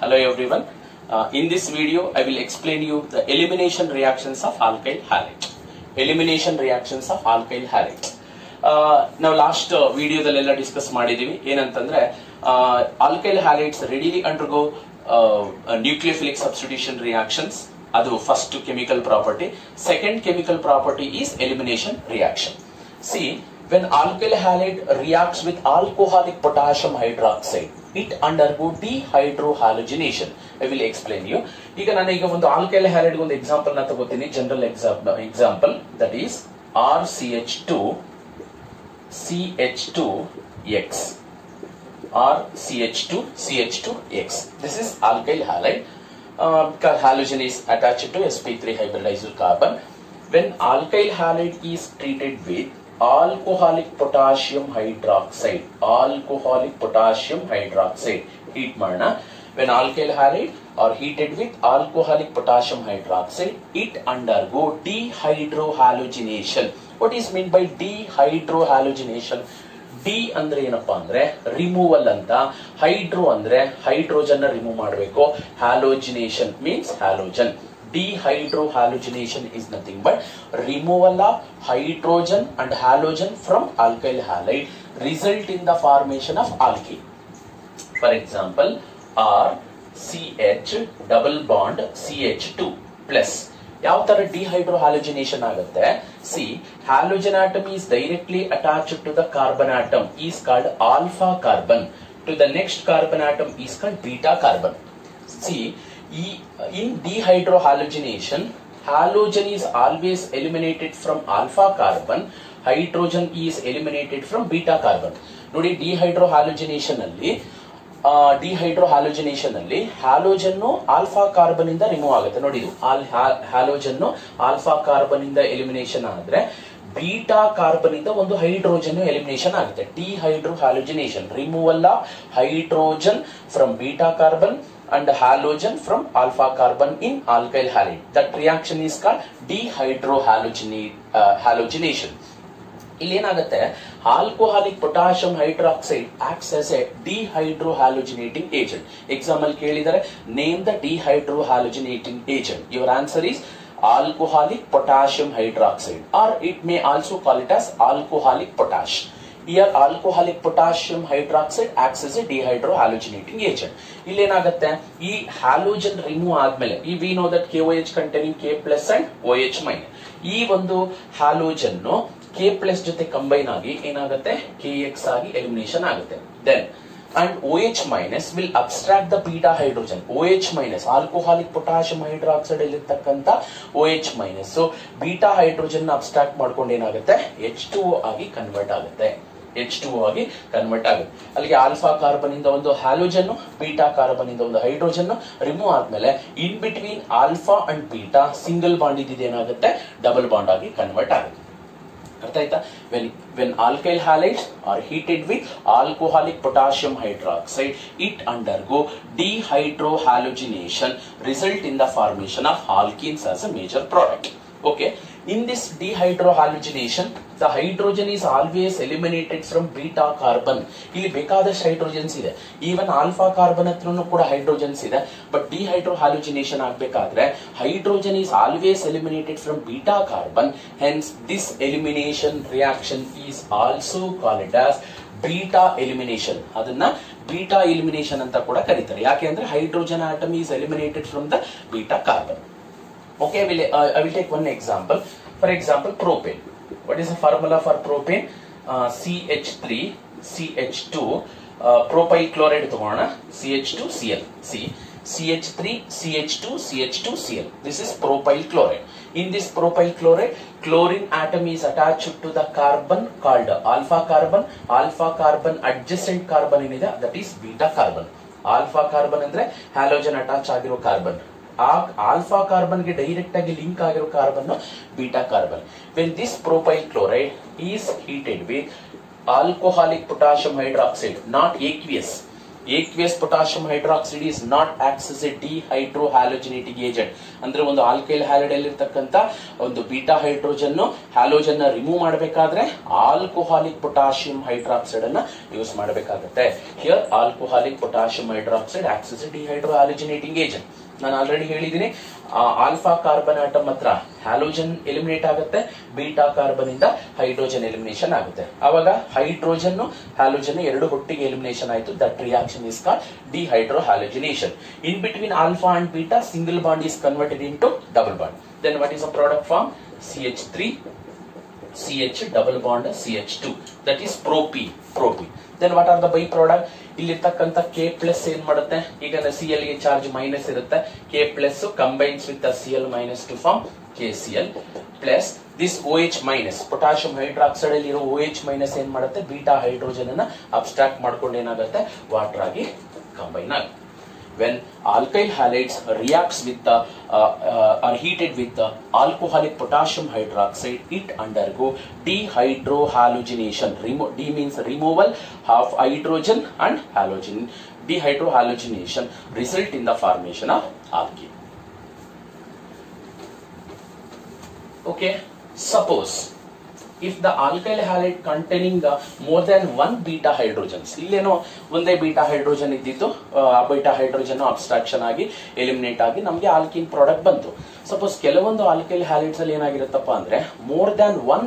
Hello everyone. In this video, I will explain you the elimination reactions of alkyl halide. Elimination reactions of alkyl halide. ನಾವು last ವಿಡಿಯೋದಲ್ಲೆಲ್ಲ discuss ಮಾಡಿದೀವಿ ಏನಂತಂದ್ರೆ alkyl halides readily undergo nucleophilic substitution reactions. ಅದು first chemical property. Second chemical property is elimination reaction. See when alkyl halide reacts with alcoholic potassium hydroxide, it undergo dehydrohalogenation. I will explain you. ಈಗ ನಾನು ಒಂದು alkyl halide ಒಂದು example ನ ತಗೋತೀನಿ, general example, that is RCH2CH2X. RCH2CH2X. This is alkyl halide. Halogen is attached to sp3 hybridized carbon. When alkyl halide is treated with alcoholic potassium hydroxide, heat ಮಾಡೋಣ. When alkyl halide are heated with alcoholic potassium hydroxide, it undergo dehydrohalogenation. What is meant by dehydrohalogenation? D ಅಂದ್ರೆ ಏನಪ್ಪಾ ಅಂದ್ರೆ removal ಅಂತ, hydro ಅಂದ್ರೆ hydrogen remove ಮಾಡಬೇಕು, halogenation means halogen. Dehydrohalogenation is nothing but removal of hydrogen and halogen from alkyl halide, result in the formation of alkene. For example, RCH double bond CH2 plus. ಯಾವ ತರ dehydrohalogenation ಆಗುತ್ತೆ? See, halogen atom is directly attached to the carbon atom, is called alpha carbon. To the next carbon atom is called beta carbon. See, in dehydrohalogenation, halogen is always eliminated from alpha carbon, hydrogen is eliminated from beta carbon. ನೋಡಿ, dehydrohalogenation ಅಲ್ಲಿ halogen alpha carbon ಇಂದ remove ಆಗುತ್ತೆ. ನೋಡಿ, ಇದು halogen alpha carbon ಇಂದ elimination ಆದ್ರೆ beta carbon ಇಂದ ಒಂದು ಹೈಡ್ರೋಜನ್ ಎಲಿಮಿನೇಷನ್ ಆಗುತ್ತೆ. dehydrohalogenation, removal of hydrogen from beta carbon and halogen from alpha carbon in alkyl halide. That reaction is called dehydrohalogenation. ಇಲ್ಲಿ ಏನಾಗುತ್ತೆ, alcoholic potassium hydroxide acts as a dehydrohalogenating agent. Exam ಅಲ್ಲಿ ಕೇಳಿದರೆ name the dehydrohalogenating agent. Your answer is alcoholic potassium hydroxide, or it may also call it as alcoholic potash. Here alcoholic potassium hydroxide acts as a dehydrohalogenating agent. ಇಲ್ಲಿ ಏನಾಗುತ್ತೆ, ಈ halogen remove ಆದ್ಮೇಲೆ we know that KOH containing K plus and OH minus, ಈ ಒಂದು halogen K plus ಜೊತೆ combine ಆಗಿ ಏನಾಗುತ್ತೆ, KX ಆಗಿ ಎಲಿಮಿನೇಷನ್ ಆಗುತ್ತೆ. Then and OH minus will abstract the beta hydrogen. OH minus, alcoholic potassium hydroxide ಇಲ್ಲಿರ್ತಕ್ಕಂತ OH minus, so beta hydrogen abstract ಮಾಡ್ಕೊಂಡು ಏನಾಗುತ್ತೆ, H2O ಆಗಿ ಕನ್ವರ್ಟ್ ಆಗುತ್ತೆ. ಅಲ್ಲಿಗೆ ಆಲ್ಫಾ ಕಾರ್ಬನ್ ಇಂದ ಒಂದು ಹ್ಯಾಲೋಜನ್, ಬೀಟಾ ಕಾರ್ಬನ್ ಇಂದ ಒಂದು ಹೈಡ್ರೋಜನ್ ರಿಮೂವ್ ಆದ್ಮೇಲೆ ಇನ್ between alpha and beta single bond ಇದ್ದಿದ್ದು ಏನಾಗುತ್ತೆ, ಡಬಲ್ ಬಾಂಡ್ ಆಗಿ ಕನ್ವರ್ಟ್ ಆಗುತ್ತೆ. ಅರ್ಥ ಆಯ್ತಾ? when alkyl halides are heated with alcoholic potassium hydroxide, it undergo dehydrohalogenation, result in the formation of alkenes as a major product. Okay, in this dehydrohalogenation, the hydrogen is always eliminated from beta carbon. ಇಲ್ಲಿ ಬೇಕಾದಷ್ಟು hydrogens ಇದೆ, even alpha carbon ಹತ್ರನೂ ಕೂಡ hydrogens ಇದೆ. But ಡಿಹೈಡ್ರೋಹ್ಯಾಲೋಜಿನೇಷನ್ ಆಗಬೇಕಾದ್ರೆ hydrogen is always eliminated from beta carbon, hence this elimination reaction is also called as beta elimination. ಅದನ್ನ beta elimination ಅಂತ ಕೂಡ ಕರೀತಾರೆ. ಯಾಕೆ ಅಂದ್ರೆ hydrogen atom is eliminated from the beta carbon. Okay, I will take one example. For example, propane. What is the formula for propane? CH3CH2 propyl chloride ತಗೋಣ, CH2Cl. See, CH3CH2CH2Cl. This is propyl chloride. In this propyl chloride, chlorine atom is attached to the carbon called alpha carbon. Alpha carbon adjacent carbon ಏನಿದೆ, that is beta carbon. Alpha carbon ಅಂದ್ರೆ halogen attach ಆಗಿರೋ carbon, ಆ alpha carbon ಗೆ direct ಆಗಿ link ಆಗಿರೋ carbon beta carbon. when this propyl chloride is heated with alcoholic potassium hydroxide, not aqueous, aqueous potassium hydroxide is not acts as a dehydrohalogenating agent. ಅಂದ್ರೆ ಒಂದು alkyl halide ಇರತಕ್ಕಂತ ಒಂದು beta hydrogen halogen ನ remove ಮಾಡಬೇಕಾದ್ರೆ alcoholic potassium hydroxide ಅನ್ನ use ಮಾಡಬೇಕಾಗುತ್ತೆ. Here alcoholic potassium hydroxide acts as a dehydrohalogenating agent. ನಾನು already ಹೇಳಿದ್ದೀನಿ, ಆಲ್ಫಾ ಕಾರ್ಬನ್ ಆಟಮ್ ಹತ್ರ ಹ್ಯಾಲೋಜನ್ ಎಲಿಮಿನೇಟ್ ಆಗುತ್ತೆ, ಬೀಟಾ ಕಾರ್ಬನ್ ಇಂದ ಹೈಡ್ರೋಜನ್ ಎಲಿಮಿನೇಷನ್ ಆಗುತ್ತೆ. ಅವಾಗ ಹೈಡ್ರೋಜನ್ ಹ್ಯಾಲೋಜನ್ ಎರಡು ಒಟ್ಟಿಗೆ ಎಲಿಮಿನೇಷನ್ ಆಯಿತು. That reaction is called dehydrohalogenation. In between alpha and beta single bond is converted into double bond. Then what is a product form? CH3 CH double bond CH2, that is propene. Then what are the by product? ಇಲ್ಲಿರ್ತಕ್ಕಂಥ K plus ಏನ್ ಮಾಡುತ್ತೆ, ಈಗ Cl ಗೆ charge minus ಇರುತ್ತೆ, K plus combines with Cl minus to form KCl plus this OH minus, potassium hydroxide ಅಲ್ಲಿ ಇರೋ OH minus ಏನ್ ಮಾಡುತ್ತೆ, ಬೀಟಾ ಹೈಡ್ರೋಜನ್ ಅನ್ನ ಅಬ್ಸ್ಟ್ರಾಕ್ಟ್ ಮಾಡ್ಕೊಂಡು ಏನಾಗುತ್ತೆ, ವಾಟರ್ ಆಗಿ ಕಂಬೈನ್ ಆಗುತ್ತೆ. When alkyl halides reacts with the are heated with the alcoholic potassium hydroxide, it undergo dehydrohalogenation. D means removal of hydrogen and halogen. Dehydrohalogenation result in the formation of alkene. Okay, suppose if the alkyl halide containing more than one beta hydrogens, ಇಲ್ಲೇನೋ ಒಂದೇ beta hydrogen ಇದ್ದಿತ್ತು, ಆ beta hydrogen abstraction ಆಗಿ eliminate ಆಗಿ ನಮಗೆ alkene product ಬಂತು. Suppose ಕೆಲವೊಂದು alkyl halides ಅಲ್ಲಿ ಏನಾಗಿರುತ್ತಪ್ಪ ಅಂದ್ರೆ more than one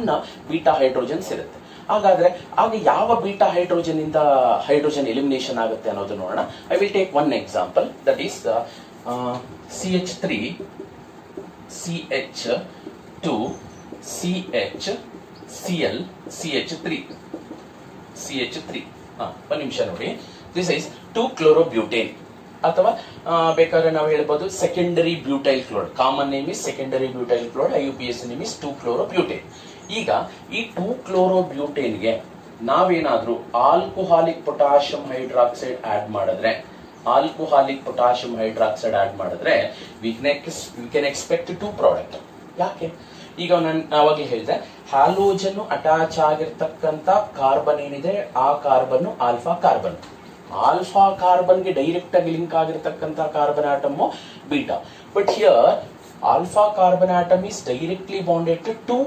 beta hydrogens ಇರುತ್ತೆ. ಹಾಗಾದ್ರೆ ಆಗ ಯಾವ ಬೀಟಾ ಹೈಡ್ರೋಜನ್ ಇಂದ ಹೈಡ್ರೋಜನ್ ಎಲಿಮಿನೇಷನ್ ಆಗುತ್ತೆ ಅನ್ನೋದು ನೋಡೋಣ. I will take one example, that is CH3 CH2 CH Cl CH3 ಒಂದು ನಿಮಿಷ ನೋಡಿ. ದಿಸ್ ಇಸ್ 2-chlorobutane ಅಥವಾ ಬೇಕಾದ್ರೆ ನಾವು ಹೇಳ್ಬೋದು secondary butyl chloride. Common name is secondary butyl chloride, IUPAC name is 2-chlorobutane. ಈಗ ಈ 2-chlorobutane ಗೆ ನಾವೇನಾದ್ರೂ ಆಲ್ಕೋಹಾಲಿಕ್ ಪೊಟಾಷಿಯಂ ಹೈಡ್ರಾಕ್ಸೈಡ್ ಆಡ್ ಮಾಡಿದ್ರೆ, we can expect two product. ಯಾಕೆ? ಈಗ ನಾನು ಆವಾಗಲೇ ಹೇಳಿದೆ, ಹ್ಯಾಲೋಜನ್ ಅಟ್ಯಾಚ್ ಆಗಿರ್ತಕ್ಕಂಥ ಕಾರ್ಬನ್ ಏನಿದೆ ಆ ಕಾರ್ಬನ್ ಆಲ್ಫಾ ಕಾರ್ಬನ್ ಗೆ ಡೈರೆಕ್ಟ್ ಆಗಿ ಲಿಂಕ್ ಆಗಿರ್ತಕ್ಕಂಥ carbon atom beta. But here alpha carbon atom is directly bonded to two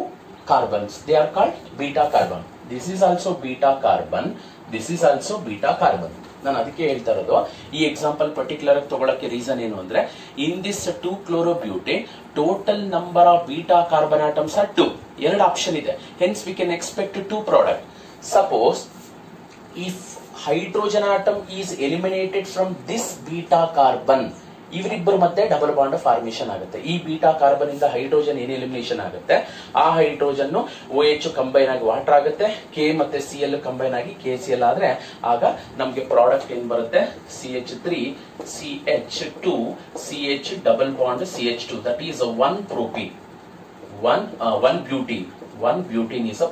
carbons. They are called beta carbon. This is also beta carbon. This is also beta carbon. ನಾನು ಅದಕ್ಕೆ ಹೇಳ್ತಾ ಇರೋದು, ಈ example particular ಆಗಿ ತಗೊಳಕ್ಕೆ reason ಏನು ಅಂದ್ರೆ, in this 2-chlorobutane total number of beta carbon atoms R 2. ಎರಡು ಆಪ್ಷನ್ ಇದೆ, hence we can expect 2 product. Suppose if hydrogen atom is eliminated from this beta carbon, ಇವರಿಬ್ಬರ ಮಧ್ಯೆ ಡಬಲ್ ಬಾಂಡ್ ಫಾರ್ಮೇಶನ್ ಆಗುತ್ತೆ. ಈ ಬೀಟಾ ಕಾರ್ಬನ್ ಇಂದ hydrogen ಏನ್ elimination ಆಗುತ್ತೆ, ಆ ಹೈಡ್ರೋಜನ್ OH ಕಂಬೈನ್ ಆಗಿ ವಾಟರ್ ಆಗುತ್ತೆ, K ಮತ್ತೆ Cl ಕಂಬೈನ್ ಆಗಿ KCl ಆದ್ರೆ ಆಗ ನಮ್ಗೆ ಪ್ರಾಡಕ್ಟ್ ಏನ್ ಬರುತ್ತೆ, CH3 CH2 CH double bond CH2, that is one propene, one butene is a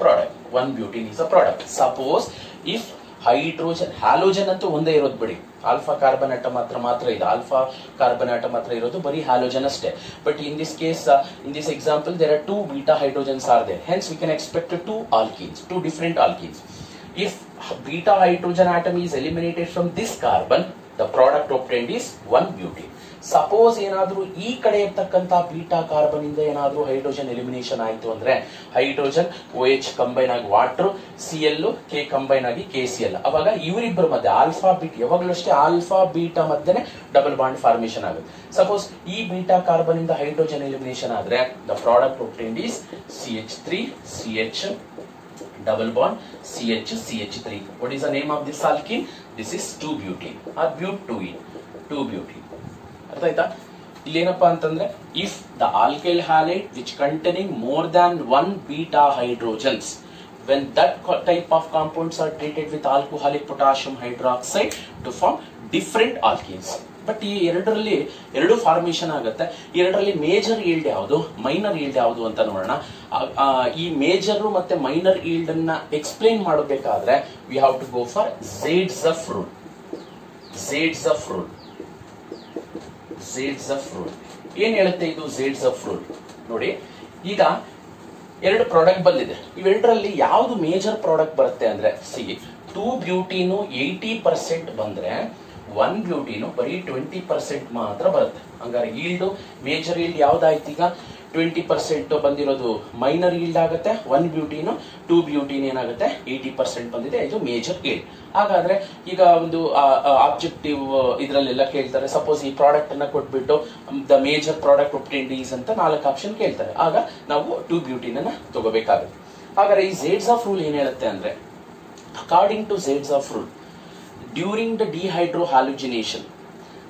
product. Suppose if hydrogen halogen ಅಂತೂ ಒಂದೇ ಇರೋದು ಬಿಡಿ, ಆಲ್ಫಾ ಕಾರ್ಬನ್ ಆಟಮ್ ಮಾತ್ರ ಇದೆ, ಆಲ್ಫಾ ಕಾರ್ಬನ್ ಆಟಮ್ ಮಾತ್ರ ಇರೋದು, ಬರೀ ಹ್ಯಾಲೋಜನ್ ಅಷ್ಟೇ. But in this case, in this example there are 2 beta hydrogens are there, hence we can expect two different alkenes. If beta hydrogen atom is eliminated from this carbon, the product obtained is 1 butane. Suppose ಏನಾದ್ರೂ ಈ ಕಡೆ ಇರ್ತಕ್ಕಂಥ beta carbon ಇಂದ ಏನಾದ್ರೂ hydrogen elimination ಆಯ್ತು ಅಂದ್ರೆ, hydrogen OH combine ಆಗಿ water, Cl K combine ಆಗಿ KCl, ಅವಾಗ ಇವರಿಬ್ಬರ ಮಧ್ಯೆ ಆಲ್ಫಾ ಬೀಟಾ, ಯಾವಾಗಲೂ ಅಷ್ಟೇ ಆಲ್ಫಾ ಬೀಟಾ ಮಧ್ಯೆ ಡಬಲ್ ಬಾಂಡ್ ಫಾರ್ಮೇಶನ್ ಆಗುತ್ತೆ. ಸಪೋಸ್ ಈ ಬೀಟಾ ಕಾರ್ಬನ್ ಇಂದ ಹೈಡ್ರೋಜನ್ ಎಲಿಮಿನೇಷನ್ ಆದ್ರೆ, the product obtained is CH3 CH double bond CH3. What is the name of this alkene? This is 2-butene or butene. ಅರ್ಥ ಆಯ್ತಾ? ಇಲ್ಲಿ ಏನಪ್ಪಾ ಅಂತಂದ್ರೆ, if the alkyl halide which containing more than 1 beta hydrogens, when that type of compounds are treated with alcoholic potassium hydroxide to form different alkenes. But ಈ ಎರಡು formation ಆಗುತ್ತೆ. ಎರಡರಲ್ಲಿ major yield ಯಾವುದು, ಮೈನರ್ ಈಲ್ಡ್ ಯಾವುದು ಅಂತ ನೋಡೋಣ. ಈ major ಮತ್ತೆ ಮೈನರ್ ಈಲ್ಡ್ ಅನ್ನ ಎಕ್ಸ್ಪ್ಲೇನ್ ಮಾಡಬೇಕಾದ್ರೆ we have to go for Zaitsev rule. ಏನ್ ಹೇಳುತ್ತೆ ಇದು ಝೇಡ್ಜಫ್ ರೂಲ್? ನೋಡಿ, ಈಗ ಎರಡು ಪ್ರಾಡಕ್ಟ್ ಬಂದಿದೆ, ಇವೆರಡರಲ್ಲಿ ಯಾವ್ದು ಮೇಜರ್ ಪ್ರಾಡಕ್ಟ್ ಬರುತ್ತೆ ಅಂದ್ರೆ, 2-butene 80% ಬಂದ್ರೆ 1 ಬ್ಯೂಟಿನು ಬರೀ 20% ಮಾತ್ರ ಬರುತ್ತೆ. ಹಂಗಾರೆ ಈಲ್ಡ್ ಮೇಜರ್ ಈಲ್ಡ್ ಯಾವ್ದಾಯ್ತು ಈಗ 20% ಬಂದಿರೋದು ಮೈನರ್ ಈಲ್ಡ್ ಆಗುತ್ತೆ. 1 ಬ್ಯೂಟಿನು 2 ಬ್ಯೂಟಿನ್ ಏನಾಗುತ್ತೆ 80% ಬಂದಿದೆ, ಇದು ಮೇಜರ್ ಈಲ್ಡ್. ಹಾಗಾದ್ರೆ ಈಗ ಒಂದು ಆಬ್ಜೆಕ್ಟಿವ್ ಇದ್ರಲ್ಲೆಲ್ಲ ಕೇಳ್ತಾರೆ, ಸಪೋಸ್ ಈ ಪ್ರಾಡಕ್ಟ್ ಅನ್ನ ಕೊಟ್ಬಿಟ್ಟು ದ ಮೇಜರ್ ಪ್ರಾಡಕ್ಟ್ ಒಬ್ಟೈನ್ಡ್ ಈಸ್ ಅಂತ 4 ಆಪ್ಷನ್ ಕೇಳ್ತಾರೆ, ಆಗ ನಾವು 2 ಬ್ಯೂಟಿನ್ ಅನ್ನ ತಗೋಬೇಕಾಗುತ್ತೆ. ಹಾಗಾದ್ರೆ ಈ ಝೇಡ್ಸ್ ಆಫ್ ರೂಲ್ ಏನ್ ಹೇಳುತ್ತೆ ಅಂದ್ರೆ, according to ಝೇಡ್ಸ್ of rule, during the dehydrohalogenation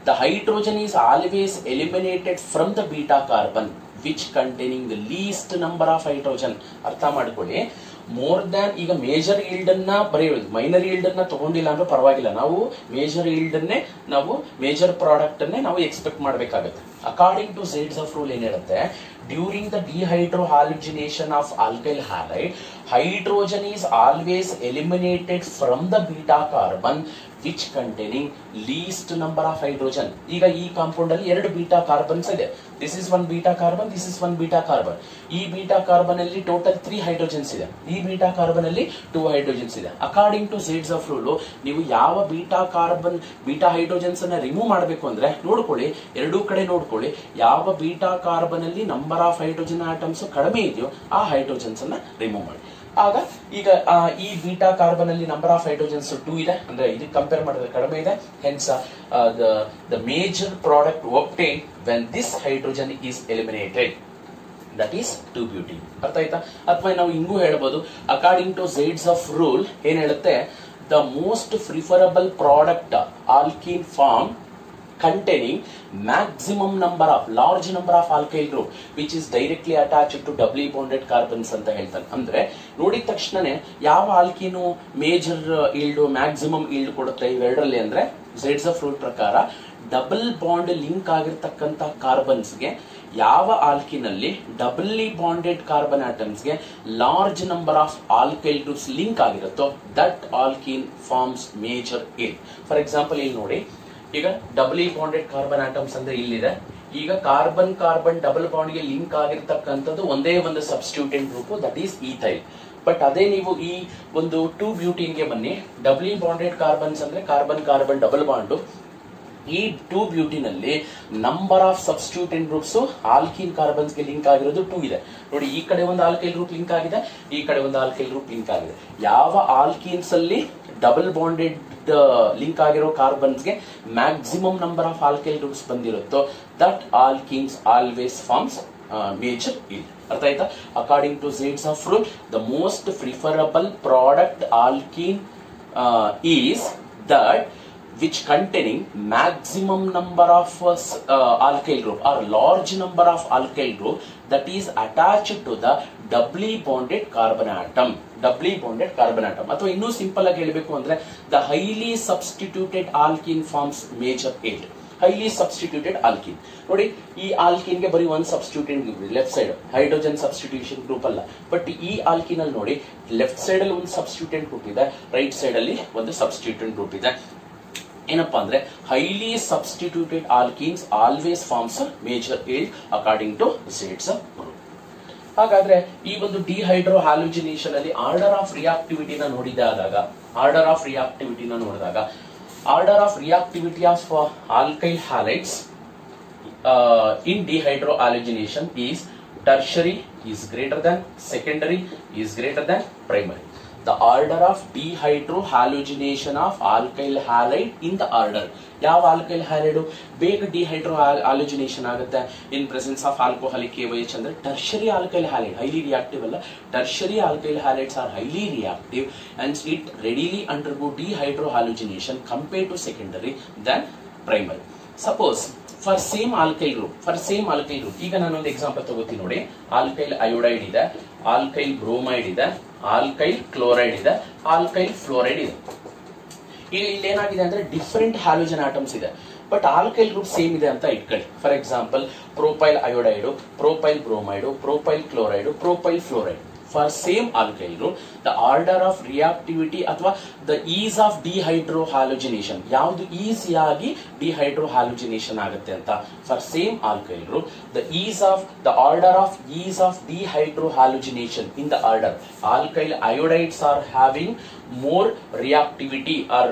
the hydrogen is always eliminated from the beta carbon which containing the least number of hydrogen. ಅರ್ಥ ಮಾಡ್ಕೊಳ್ಳಿ, ಮೋರ್ ದ್ಯಾನ್ ಈಗ ಮೇಜರ್ ಈಲ್ಡ್ ಅನ್ನ ಬರೆಯೋದು, ಮೈನರ್ ಈಲ್ಡ್ ಅನ್ನ ತಗೊಂಡಿಲ್ಲ ಅಂದ್ರೆ ಪರವಾಗಿಲ್ಲ, ನಾವು ಮೇಜರ್ ಈಲ್ಡ್ ಅನ್ನೇ ನಾವು ಮೇಜರ್ ಪ್ರಾಡಕ್ಟ್ ಅನ್ನೇ ನಾವು ಎಕ್ಸ್ಪೆಕ್ಟ್ ಮಾಡಬೇಕಾಗುತ್ತೆ. ಅಕಾರ್ಡಿಂಗ್ ಟು ಝೇಡ್ಸ್ ಆಫ್ ರೂಲ್ ಏನ್ ಹೇಳುತ್ತೆ, during the dehydrohalogenation of alkyl halide hydrogen is always eliminated from the beta carbon which containing least number of hydrogen. ಈಗ ಈ ಕಾಂಪೌಂಡ್ ಅಲ್ಲಿ 2 ಬೀಟಾ ಕಾರ್ಬನ್ಸ್ ಇದೆ. This is 1 beta carbon, this is 1 beta carbon. ಈ beta carbon ಅಲ್ಲಿ total 3 hydrogens ಇದೆ, ಈ beta carbon ಅಲ್ಲಿ 2 hydrogens ಇದೆ. ಅಕಾರ್ಡಿಂಗ್ ಟು ಝೇಡ್ಸ್ ಆಫ್ ರೂಲ್, ನೀವು ಯಾವ ಬೀಟಾ ಕಾರ್ಬನ್ ಬೀಟಾ ಹೈಡ್ರೋಜನ್ಸ್ ಅನ್ನ ರಿಮೂವ್ ಮಾಡಬೇಕು ಅಂದ್ರೆ ನೋಡ್ಕೊಳ್ಳಿ, ಎರಡೂ ಕಡೆ ನೋಡ್ಕೊಳ್ಳಿ, ಯಾವ ಬೀಟಾ ಕಾರ್ಬನ್ ಅಲ್ಲಿ ನಂಬರ್ ಆಫ್ ಹೈಡ್ರೋಜನ್ ಆಟಮ್ಸ್ ಕಡಿಮೆ ಇದೆಯೋ ಆ ಹೈಡ್ರೋಜನ್ಸ್ ಅನ್ನ ರಿಮೂವ್ ಮಾಡಿ. ಆಗ ಈಗ ಈ ಬೀಟಾ ಕಾರ್ಬನ್ ಅಲ್ಲಿ ನಂಬರ್ ಆಫ್ ಹೈಡ್ರೋಜನ್ಸ್ 2 ಇದೆ, ಅಂದ್ರೆ ಇದಕ್ಕೆ ಕಂಪೇರ್ ಮಾಡಿದ್ರೆ ಕಡಿಮೆ ಇದೆ. Hence the major product obtain when this hydrogen is eliminated, that is 2 butene. ಅರ್ಥ ಆಯ್ತಾ? ಅಥವಾ ನಾವು ಹಿಂಗೂ ಹೇಳ್ಬೋದು, ಅಕಾರ್ಡಿಂಗ್ ಟು ಝೇಡ್ಸ್ ಆಫ್ ರೂಲ್ ಏನ್ ಹೇಳುತ್ತೆ, the most preferable product alkene form containing maximum number of large number of alkyl group which is directly attached to doubly bonded carbons ಅಂತ ಹೇಳ್ತಾನೆ. ಅಂದ್ರೆ ನೋಡಿದ ತಕ್ಷಣನೇ ಯಾವ alkene major yield maximum yield ಕೊಡುತ್ತೆ ಇವೆರಡರಲ್ಲಿ ಅಂದ್ರೆ ಝೇಡ್ಸ್ ಆಫ್ ರೂಲ್ ಪ್ರಕಾರ ಡಬಲ್ ಬಾಂಡ್ ಲಿಂಕ್ ಆಗಿರ್ತಕ್ಕಂಥ ಕಾರ್ಬನ್ಸ್ಗೆ ಯಾವ ಆಲ್ಕಿನಲ್ಲಿ ಡಬಲಿ ಬಾಂಡೆಡ್ ಕಾರ್ಬನ್ ಆಟಮ್ಸ್ಗೆ large number of alkyl groups link ಆಗಿರುತ್ತೋ that alkene forms major yield. For example ಇಲ್ಲಿ ನೋಡಿ, ಈಗ ಡಬಲಿ ಬಾಂಡೆಡ್ ಕಾರ್ಬನ್ ಆಟಮ್ಸ್ ಅಂದ್ರೆ ಇಲ್ಲಿದೆ. ಈಗ ಕಾರ್ಬನ್ ಕಾರ್ಬನ್ ಡಬಲ್ ಬಾಂಡ್ ಗೆ ಲಿಂಕ್ ಆಗಿರ್ತಕ್ಕಂಥದ್ದು ಒಂದೇ ಒಂದು substituent group, that is ethyl. But ಅದೇ ನೀವು ಈ ಒಂದು 2 ಬ್ಯೂಟೀನ್ ಗೆ ಬನ್ನಿ, ಡಬಲಿ ಬಾಂಡೆಡ್ ಕಾರ್ಬನ್ಸ್ ಅಂದ್ರೆ ಕಾರ್ಬನ್ ಕಾರ್ಬನ್ ಡಬಲ್ ಬಾಂಡ್. ಈ 2 ಬ್ಯೂಟಿನಲ್ಲಿ number of substituent groups alkene carbons ಗೆ ಲಿಂಕ್ ಆಗಿರೋದು 2 ಇದೆ. ನೋಡಿ, ಈ ಕಡೆ ಒಂದು ಆಲ್ಕೈಲ್ ಗ್ರೂಪ್ ಲಿಂಕ್ ಆಗಿದೆ, ಈ ಕಡೆ ಒಂದು ಆಲ್ಕೈಲ್ ಗ್ರೂಪ್ ಲಿಂಕ್ ಆಗಿದೆ. ಯಾವ ಆಲ್ಕೀನ್ಸ್ ಅಲ್ಲಿ ಡಬಲ್ ಬಾಂಡೆಡ್ ಲಿಂಕ್ ಆಗಿರೋ ಕಾರ್ಬನ್ಸ್ ಗೆ maximum number of alkyl groups ಬಂದಿರುತ್ತೋ that alkenes always forms major yield. ಅರ್ಥ ಆಯ್ತಾ? According to ಝೇಡ್ಸ್ of rule, the most preferable product alkene is that which containing maximum number of alkyl group or large number of alkyl group that is attached to the doubly bonded carbon atom. doubly bonded carbon atom ಅಥವಾ ಇನ್ನೂ simple ಆಗಿ ಹೇಳಬೇಕು ಅಂದ್ರೆ the highly substituted alkene forms major yield. highly substituted alkene. ನೋಡಿ, ಈ alkene ಗೆ ಬರೀ ಒಂದು ಸಬ್ಸ್ಟಿಟ್ಯೂಟೆಂಟ್ ಗ್ರೂಪ್ ಇದೆ left side, hydrogen substitution group ಅಲ್ಲ. ಬಟ್ ಈ ಆಲ್ಕೀನ್ ಅಲ್ಲಿ ನೋಡಿ, ಲೆಫ್ಟ್ ಸೈಡ್ ಅಲ್ಲಿ ಒಂದು ಸಬ್ಸ್ಟಿಟ್ಯೂಟೆಂಟ್ ಗ್ರೂಪ್ ಇದೆ, ರೈಟ್ ಸೈಡ್ ಅಲ್ಲಿ ಒಂದು ಸಬ್ಸ್ಟಿಟ್ಯೂಟೆಂಟ್ ಗ್ರೂಪ್ ಇದೆ. ಏನಪ್ಪಾ ಅಂದ್ರೆ highly substituted alkenes always forms major yield according to ಝೇಡ್ಸ್ of rule. ಹಾಗಾದ್ರೆ ಈ ಒಂದು ಡಿಹೈಡ್ರೋ ಹ್ಯಾಲುಜಿನೇಷನ್ ಅಲ್ಲಿ ಆರ್ಡರ್ ಆಫ್ ರಿಯಾಕ್ಟಿವಿಟಿನ ನೋಡಿದಾಗ order of reactivity of alkyl halides in dehydrohalogenation is tertiary is greater than, secondary is greater than primary. The order of dehydrohalogenation of alkyl halide in the order. ಯಾವ alkyl halide ಬೇಗ dehydrohalogenation ಆಗುತ್ತೆ in presence of alcoholic KOH ಅಂದ್ರೆ tertiary alkyl halide. Highly reactive ಅಲ್ಲ, tertiary alkyl halides are highly reactive and it readily undergo dehydrohalogenation compared to secondary than primary. Suppose for same alkyl group ಈಗ ನಾನೊಂದು example ತಗೋತೀನಿ ನೋಡಿ. Alkyl iodide ಇದೆ, alkyl bromide ಇದೆ, alkyl chloride ಇದೆ, alkyl fluoride ಇದೆ. ಈಗ ಇಲ್ಲಿ ಏನಾಗಿದೆ ಅಂದ್ರೆ ಡಿಫರೆಂಟ್ ಹ್ಯಾಲೋಜನ್ ಆಟಮ್ಸ್ ಇದೆ, ಬಟ್ ಆಲ್ಕೈಲ್ ಗ್ರೂಪ್ ಸೇಮ್ ಇದೆ ಅಂತ ಇಟ್ಕೊಳ್ಳಿ. For example propyl iodide, propyl bromide, propyl chloride, propyl fluoride. For same alkyl group the order of reactivity ಅಥವಾ the ease of dehydrohalogenation, ಯಾವುದು ಈಸಿಯಾಗಿ ಡಿಹೈಡ್ರೋ ಹ್ಯಾಲುಜಿನೇಷನ್ ಆಗುತ್ತೆ ಅಂತ. For same alkyl group the order of ease of dehydrohalogenation in the order alkyl iodides are having more reactivity or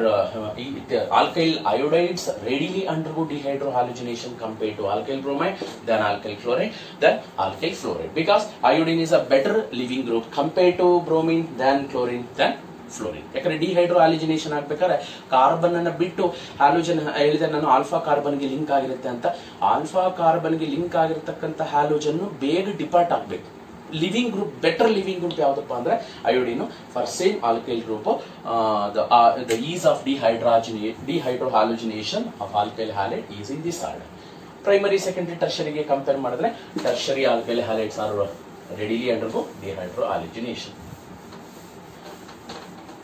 alkyl iodides readily undergo dehydrohalogenation compared to alkyl bromide, then alkyl chloride, then alkyl fluoride, because iodine is a better living group compared to bromine, than chlorine, than fluorine. ಯಾಕಂದ್ರೆ ಡಿಹೈಡ್ರೋಹಾಲಿಜಿನೇಷನ್ ಆಗ್ಬೇಕಾದ್ರೆ carbon ಅನ್ನ ಬಿಟ್ಟು halogen ಹೇಳಿದೆ ನಾನು alpha ಕಾರ್ಬನ್ಗೆ link ಆಗಿರುತ್ತೆ ಅಂತ. Alpha ಕಾರ್ಬನ್ಗೆ ಲಿಂಕ್ ಆಗಿರತಕ್ಕಂಥ ಹ್ಯಾಲೋಜನ್ ಬೇಗ ಡಿಪಾರ್ಟ್ ಆಗ್ಬೇಕು. Leaving group, better leaving group ಯಾವ್ದಪ್ಪ ಅಂದ್ರೆ iodine. For same alkyl group the ease of dehydrohalogenation of alkyl halide is in this order. Primary, secondary, ಟರ್ಷರಿಗೆ ಕಂಪೇರ್ ಮಾಡಿದ್ರೆ tertiary alkyl halides are readily undergo dehydrohalogenation.